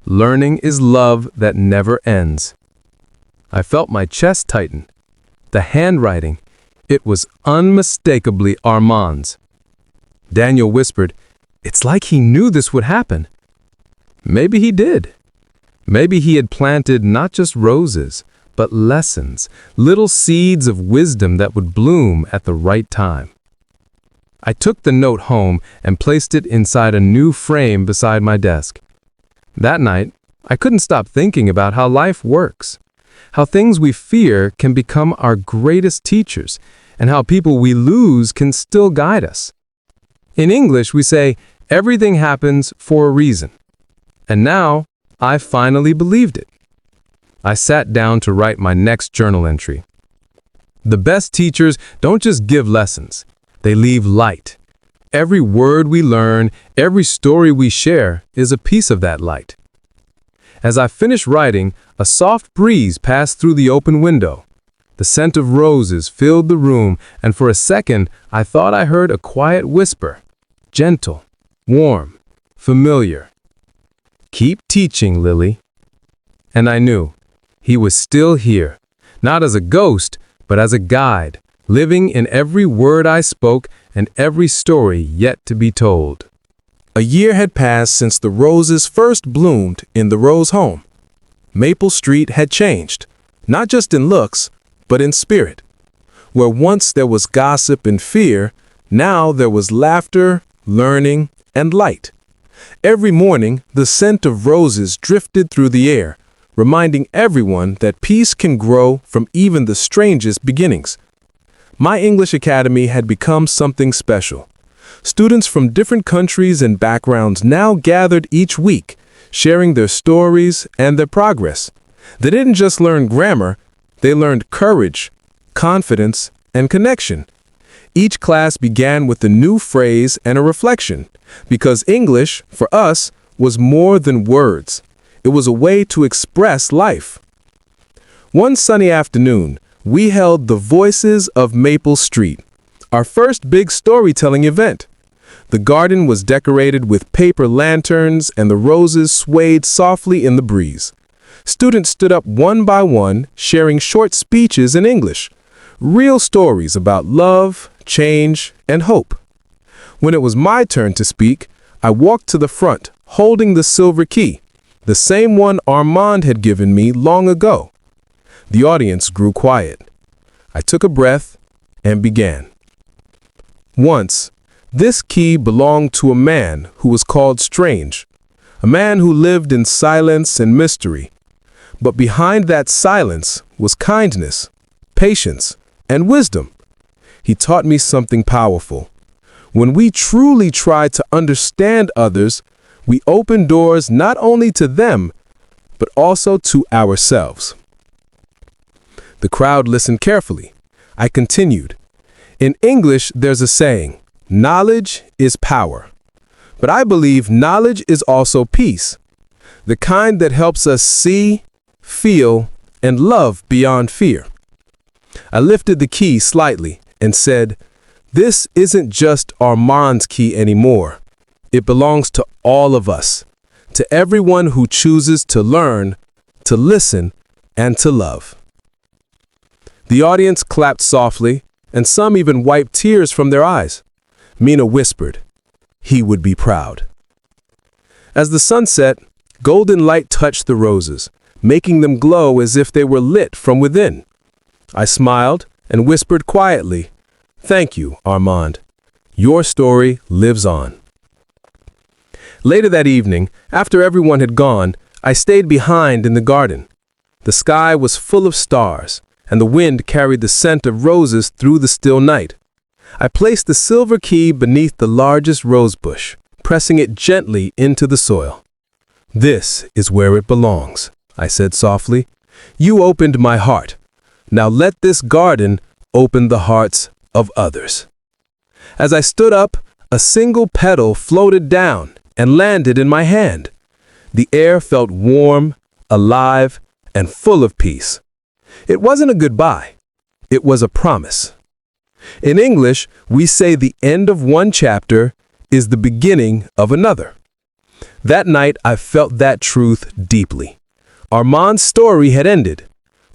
learning is love that never ends." I felt my chest tighten. The handwriting, it was unmistakably Armand's. Daniel whispered, "It's like he knew this would happen." Maybe he did. Maybe he had planted not just roses, but lessons, little seeds of wisdom that would bloom at the right time. I took the note home and placed it inside a new frame beside my desk. That night, I couldn't stop thinking about how life works, how things we fear can become our greatest teachers, and how people we lose can still guide us. In English, we say, everything happens for a reason. And now, I finally believed it. I sat down to write my next journal entry. The best teachers don't just give lessons, they leave light. Every word we learn, every story we share is a piece of that light. As I finished writing, a soft breeze passed through the open window. The scent of roses filled the room, and for a second, I thought I heard a quiet whisper, gentle, warm, familiar. "Keep teaching, Lily." And I knew he was still here, not as a ghost, but as a guide, living in every word I spoke and every story yet to be told. A year had passed since the roses first bloomed in the Rose home. Maple Street had changed, not just in looks, but in spirit. Where once there was gossip and fear, now there was laughter, learning, and light. Every morning, the scent of roses drifted through the air, reminding everyone that peace can grow from even the strangest beginnings. My English Academy had become something special. Students from different countries and backgrounds now gathered each week, sharing their stories and their progress. They didn't just learn grammar, they learned courage, confidence, and connection. Each class began with a new phrase and a reflection, because English, for us, was more than words. It was a way to express life. One sunny afternoon, we held the Voices of Maple Street, our first big storytelling event. The garden was decorated with paper lanterns and the roses swayed softly in the breeze. Students stood up one by one, sharing short speeches in English, real stories about love, change, and hope. When it was my turn to speak, I walked to the front, holding the silver key, the same one Armand had given me long ago. The audience grew quiet. I took a breath and began. Once, this key belonged to a man who was called Strange, a man who lived in silence and mystery. But behind that silence was kindness, patience, and wisdom. He taught me something powerful. When we truly try to understand others, we open doors not only to them, but also to ourselves. The crowd listened carefully. I continued. In English, there's a saying, knowledge is power. But I believe knowledge is also peace, the kind that helps us see, feel, and love beyond fear. I lifted the key slightly and said, this isn't just Armand's key anymore. It belongs to all of us, to everyone who chooses to learn, to listen, and to love. The audience clapped softly, and some even wiped tears from their eyes. Mina whispered, he would be proud. As the sun set, golden light touched the roses, making them glow as if they were lit from within. I smiled and whispered quietly, thank you, Armand. Your story lives on. Later that evening, after everyone had gone, I stayed behind in the garden. The sky was full of stars, and the wind carried the scent of roses through the still night. I placed the silver key beneath the largest rose bush, pressing it gently into the soil. This is where it belongs, I said softly. You opened my heart. Now let this garden open the hearts of others. As I stood up, a single petal floated down and landed in my hand. The air felt warm, alive, and full of peace. It wasn't a goodbye. It was a promise. In English, we say the end of one chapter is the beginning of another. That night, I felt that truth deeply. Armand's story had ended,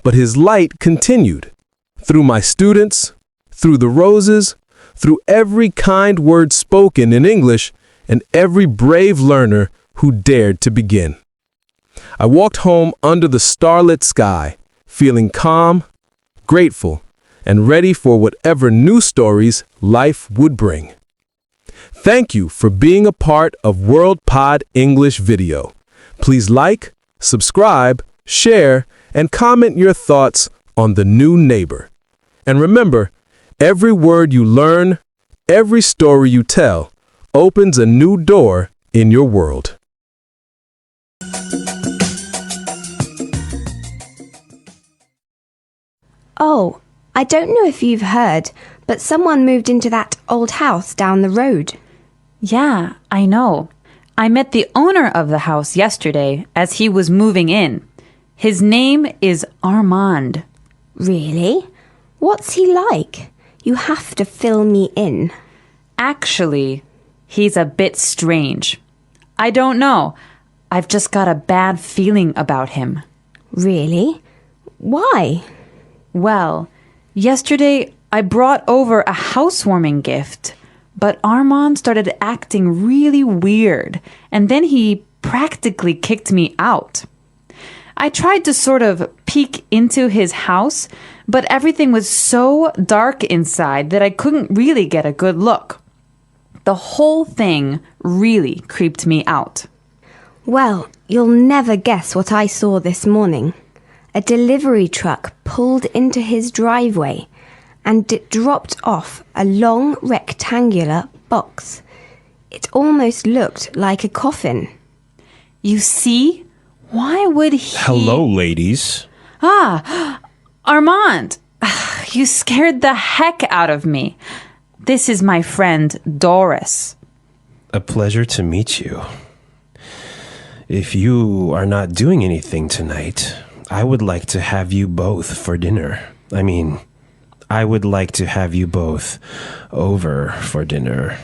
but his light continued. Through my students, through the roses, through every kind word spoken in English, and every brave learner who dared to begin. I walked home under the starlit sky, feeling calm, grateful, and ready for whatever new stories life would bring. Thank you for being a part of WorldPod English Video. Please like, subscribe, share, and comment your thoughts on The New Neighbor. And remember, every word you learn, every story you tell, opens a new door in your world. Oh, I don't know if you've heard, but someone moved into that old house down the road. Yeah, I know. I met the owner of the house yesterday as he was moving in. His name is Armand. Really? What's he like? You have to fill me in. Actually, he's a bit strange. I don't know. I've just got a bad feeling about him. Really? Why? Well, yesterday I brought over a housewarming gift, but Armand started acting really weird, and then he practically kicked me out. I tried to sort of peek into his house, but everything was so dark inside that I couldn't really get a good look. The whole thing really creeped me out. Well, you'll never guess what I saw this morning. A delivery truck pulled into his driveway and it dropped off a long rectangular box. It almost looked like a coffin. You see? Why would he... Hello, ladies. Armand! You scared the heck out of me. This is my friend Doris. A pleasure to meet you. If you are not doing anything tonight, I would like to have you both for dinner. I would like to have you both over for dinner.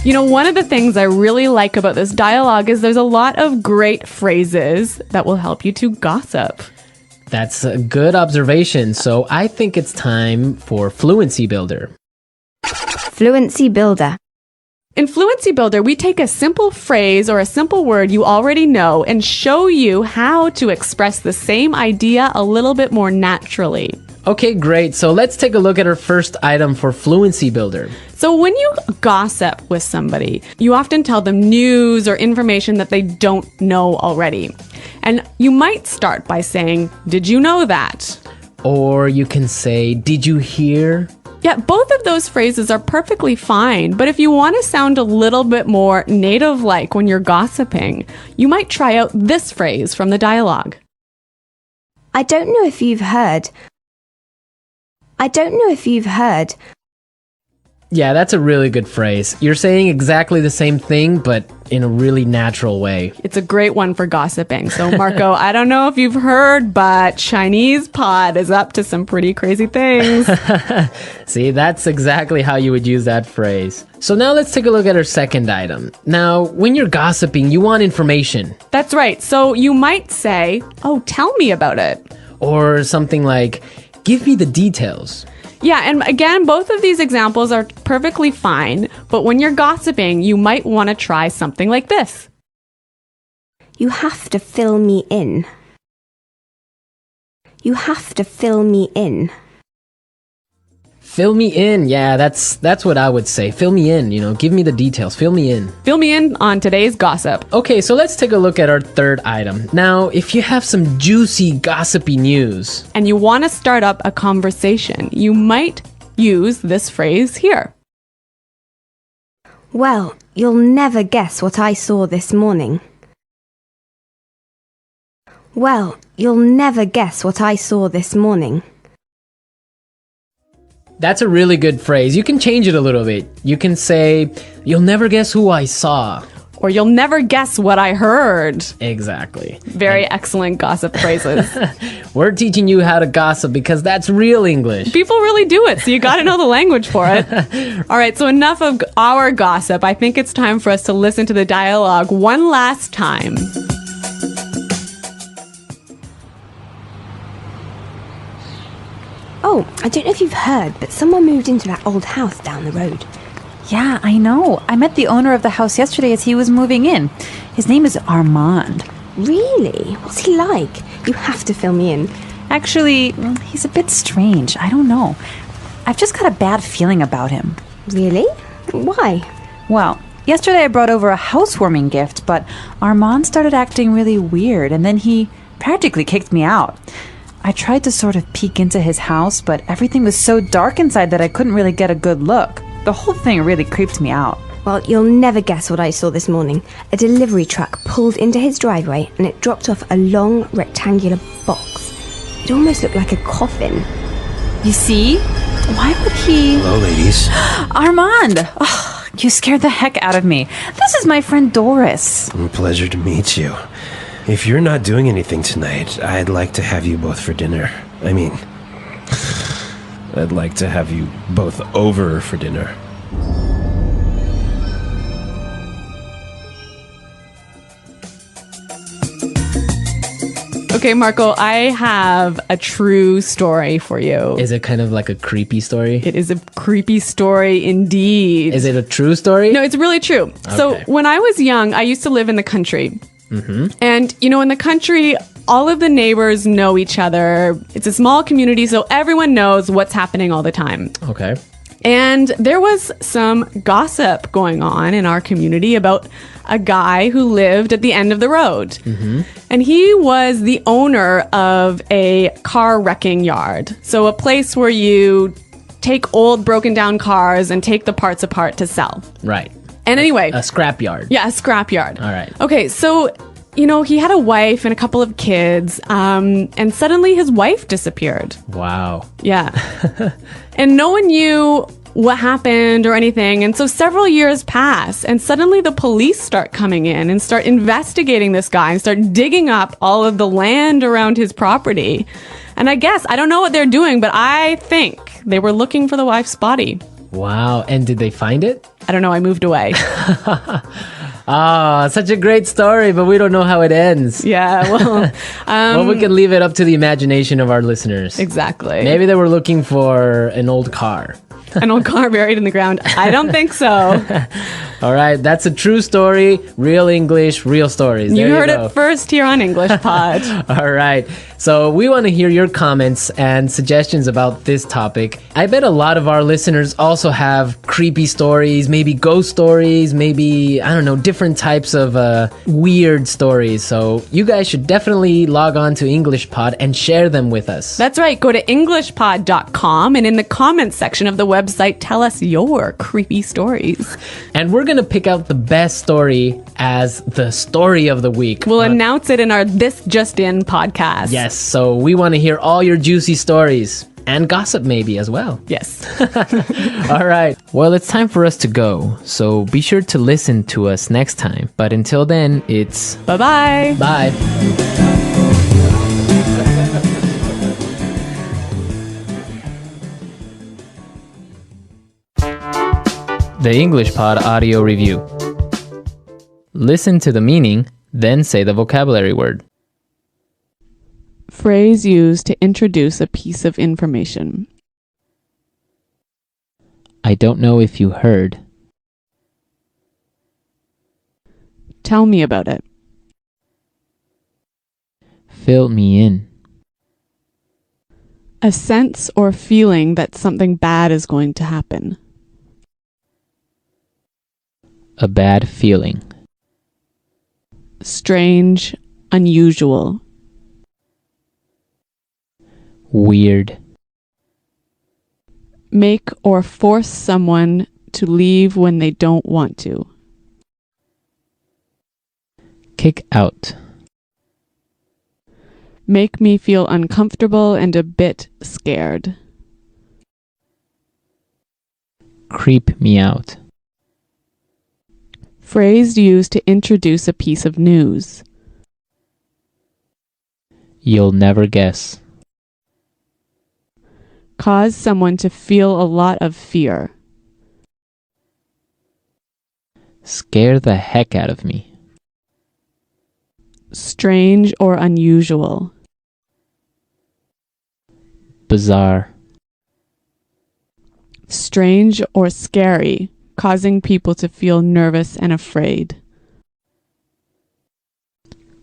You know, one of the things I really like about this dialogue is there's a lot of great phrases that will help you to gossip. That's a good observation. So I think it's time for Fluency Builder. Fluency Builder. In Fluency Builder, we take a simple phrase or a simple word you already know and show you how to express the same idea a little bit more naturally. Okay, great. So let's take a look at our first item for Fluency Builder. So when you gossip with somebody, you often tell them news or information that they don't know already. And you might start by saying, "Did you know that?" Or you can say, "Did you hear?" Yeah, both of those phrases are perfectly fine, but if you want to sound a little bit more native-like when you're gossiping, you might try out this phrase from the dialogue. I don't know if you've heard. Yeah, that's a really good phrase. You're saying exactly the same thing, but in a really natural way. It's a great one for gossiping. So, Marco, I don't know if you've heard, but Chinese pod is up to some pretty crazy things. See, that's exactly how you would use that phrase. So now let's take a look at our second item. Now, when you're gossiping, you want information. That's right. So you might say, "Oh, tell me about it." Or something like, "Give me the details." Yeah, and again, both of these examples are perfectly fine, but when you're gossiping, you might want to try something like this. You have to fill me in. You have to fill me in. Fill me in. Yeah, that's what I would say. Fill me in, give me the details. Fill me in. Fill me in on today's gossip. Okay, so let's take a look at our third item. Now, if you have some juicy, gossipy news, And you want to start up a conversation, you might use this phrase here. Well, you'll never guess what I saw this morning. Well, you'll never guess what I saw this morning. that's a really good phrase. You can change it a little bit. You can say, "You'll never guess who I saw." Or "You'll never guess what I heard." Exactly. Very excellent gossip phrases. We're teaching you how to gossip because that's real English. People really do it, so you got to know the language for it. All right, so enough of our gossip. I think it's time for us to listen to the dialogue one last time. Oh, I don't know if you've heard, but someone moved into that old house down the road. Yeah, I know. I met the owner of the house yesterday as he was moving in. His name is Armand. Really? What's he like? You have to fill me in. Actually, he's a bit strange. I don't know. I've just got a bad feeling about him. Really? Why? Well, yesterday I brought over a housewarming gift, but Armand started acting really weird, and then he practically kicked me out. I tried to sort of peek into his house, but everything was so dark inside that I couldn't really get a good look. The whole thing really creeped me out. Well, you'll never guess what I saw this morning. A delivery truck pulled into his driveway and it dropped off a long rectangular box. It almost looked like a coffin. You see? Why would he... Hello, ladies. Armand! Oh, you scared the heck out of me. This is my friend Doris. A pleasure to meet you. If you're not doing anything tonight, I'd like to have you both for dinner. I'd like to have you both over for dinner. Okay, Marco, I have a true story for you. Is it kind of like a creepy story? It is a creepy story indeed. Is it a true story? No, it's really true. So when I was young, I used to live in the country. And, you know, in the country, all of the neighbors know each other. It's a small community, so everyone knows what's happening all the time. Okay. And there was some gossip going on in our community about a guy who lived at the end of the road. And he was the owner of a car wrecking yard. So a place where you take old broken down cars and take the parts apart to sell. Right. And anyway. A scrapyard. Yeah, a scrapyard. All right. Okay, so, you know, he had a wife and a couple of kids, and suddenly his wife disappeared. Wow. Yeah. And no one knew what happened or anything. And so several years pass, and suddenly the police start coming in and start investigating this guy and start digging up all of the land around his property. And I guess, I don't know what they're doing, but I think they were looking for the wife's body. Wow. And did they find it? I don't know. I moved away. Ah, such a great story, but we don't know how it ends. Yeah, well... Well, we can leave it up to the imagination of our listeners. Exactly. Maybe they were looking for an old car. An old car buried in the ground. I don't think so. All right, that's a true story. Real English, real stories. You There heard go. it first here on English Pod. All right. So we want to hear your comments and suggestions about this topic. I bet a lot of our listeners also have creepy stories, maybe ghost stories, maybe, I don't know, different types of weird stories. So you guys should definitely log on to English Pod and share them with us. That's right. Go to englishpod.com, and in the comments section of the website, tell us your creepy stories. And we're going to pick out the best story as the story of the week. We'll announce it in our This Just In podcast. Yes, so we want to hear all your juicy stories. And gossip maybe as well. Yes. All right. Well, it's time for us to go. So be sure to listen to us next time. But until then, it's... Bye-bye. Bye. The English Pod Audio Review. Listen to the meaning, then say the vocabulary word. Phrase used to introduce a piece of information. I don't know if you heard. Tell me about it. Fill me in. A sense or feeling that something bad is going to happen. A bad feeling. Strange, unusual. Weird. Make or force someone to leave when they don't want to. Kick out. Make me feel uncomfortable and a bit scared. Creep me out. Phrase used to introduce a piece of news. You'll never guess. Cause someone to feel a lot of fear. Scare the heck out of me. Strange or unusual. Bizarre. Strange or scary, causing people to feel nervous and afraid.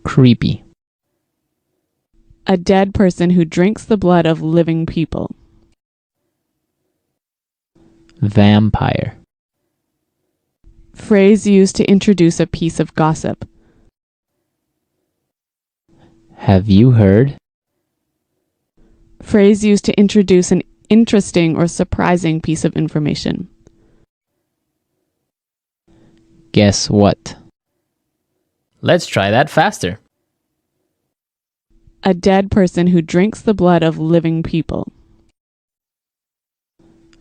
Creepy. A dead person who drinks the blood of living people. Vampire. Phrase used to introduce a piece of gossip. Have you heard? Phrase used to introduce an interesting or surprising piece of information. Guess what? Let's try that faster. A dead person who drinks the blood of living people.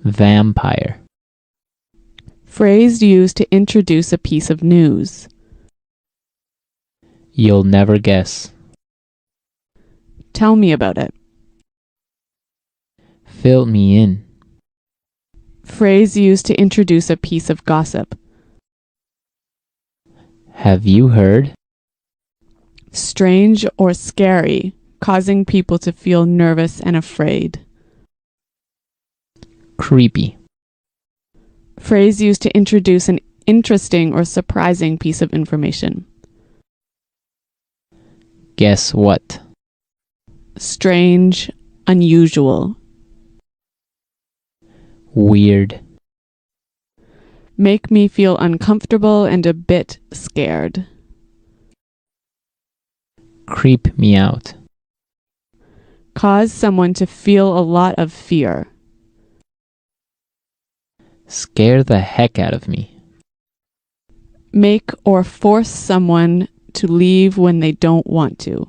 Vampire. Phrase used to introduce a piece of news. You'll never guess. Tell me about it. Fill me in. Phrase used to introduce a piece of gossip. Have you heard? Strange or scary, causing people to feel nervous and afraid. Creepy. Phrase used to introduce an interesting or surprising piece of information. Guess what? Strange, unusual. Weird. Make me feel uncomfortable and a bit scared. Creep me out. Cause someone to feel a lot of fear. Scare the heck out of me. Make or force someone to leave when they don't want to.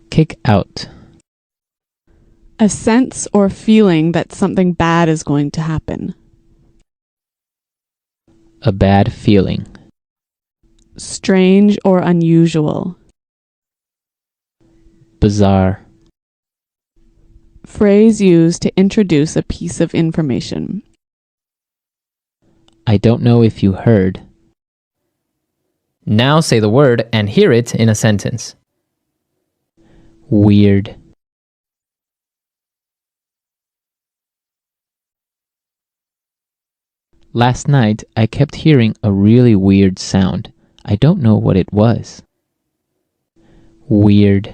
Kick out. A sense or feeling that something bad is going to happen. A bad feeling. Strange or unusual. Bizarre. Phrase used to introduce a piece of information. I don't know if you heard. Now say the word and hear it in a sentence. Weird. Last night, I kept hearing a really weird sound. I don't know what it was. Weird.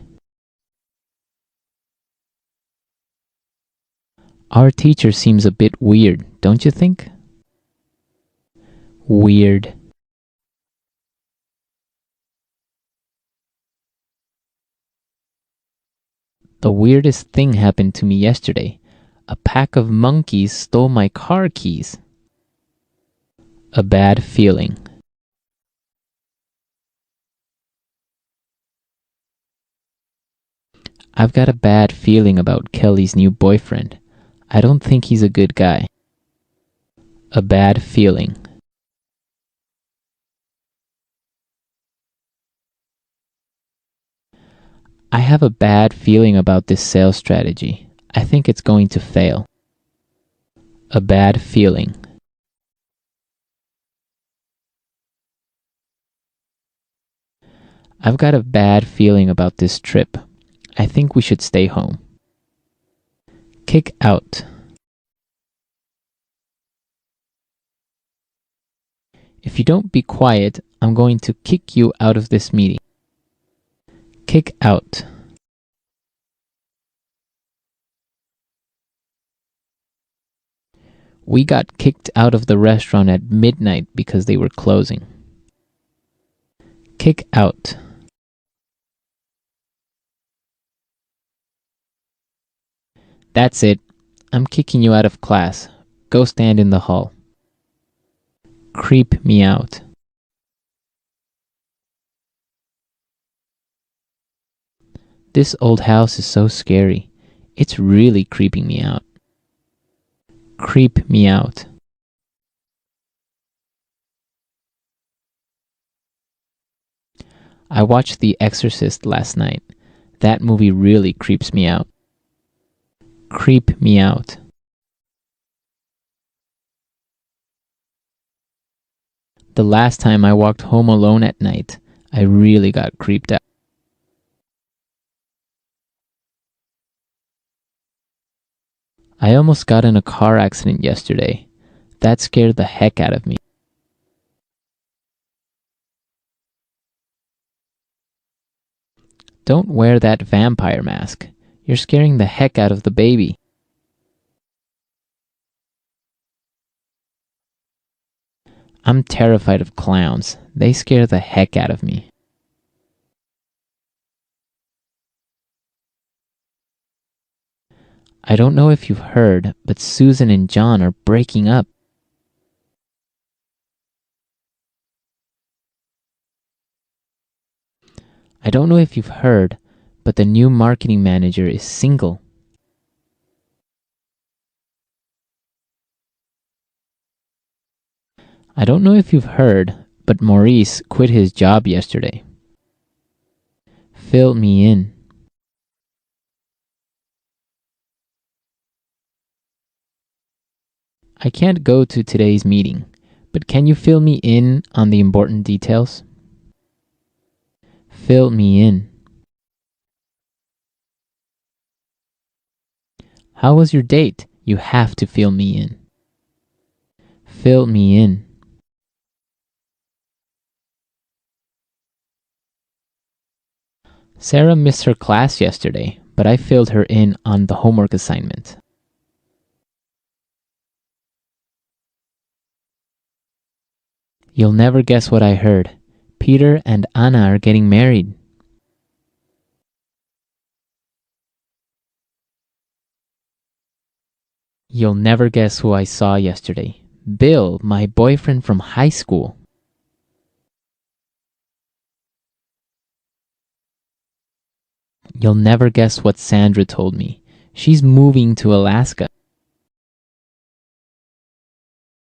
Our teacher seems a bit weird, don't you think? Weird. The weirdest thing happened to me yesterday. A pack of monkeys stole my car keys. A bad feeling. I've got a bad feeling about Kelly's new boyfriend. I don't think he's a good guy. A bad feeling. I have a bad feeling about this sales strategy. I think it's going to fail. A bad feeling. I've got a bad feeling about this trip. I think we should stay home. Kick out. If you don't be quiet, I'm going to kick you out of this meeting. Kick out. We got kicked out of the restaurant at midnight because they were closing. Kick out. That's it. I'm kicking you out of class. Go stand in the hall. Creep me out. This old house is so scary. It's really creeping me out. Creep me out. I watched The Exorcist last night. That movie really creeps me out. Creep me out. The last time I walked home alone at night, I really got creeped out. I almost got in a car accident yesterday. That scared the heck out of me. Don't wear that vampire mask. You're scaring the heck out of the baby. I'm terrified of clowns. They scare the heck out of me. I don't know if you've heard, but Susan and John are breaking up. I don't know if you've heard, but the new marketing manager is single. I don't know if you've heard, but Maurice quit his job yesterday. Fill me in. I can't go to today's meeting, but can you fill me in on the important details? Fill me in. How was your date? You have to fill me in. Fill me in. Sarah missed her class yesterday, but I filled her in on the homework assignment. You'll never guess what I heard. Peter and Anna are getting married. You'll never guess who I saw yesterday. Bill, my boyfriend from high school. You'll never guess what Sandra told me. She's moving to Alaska.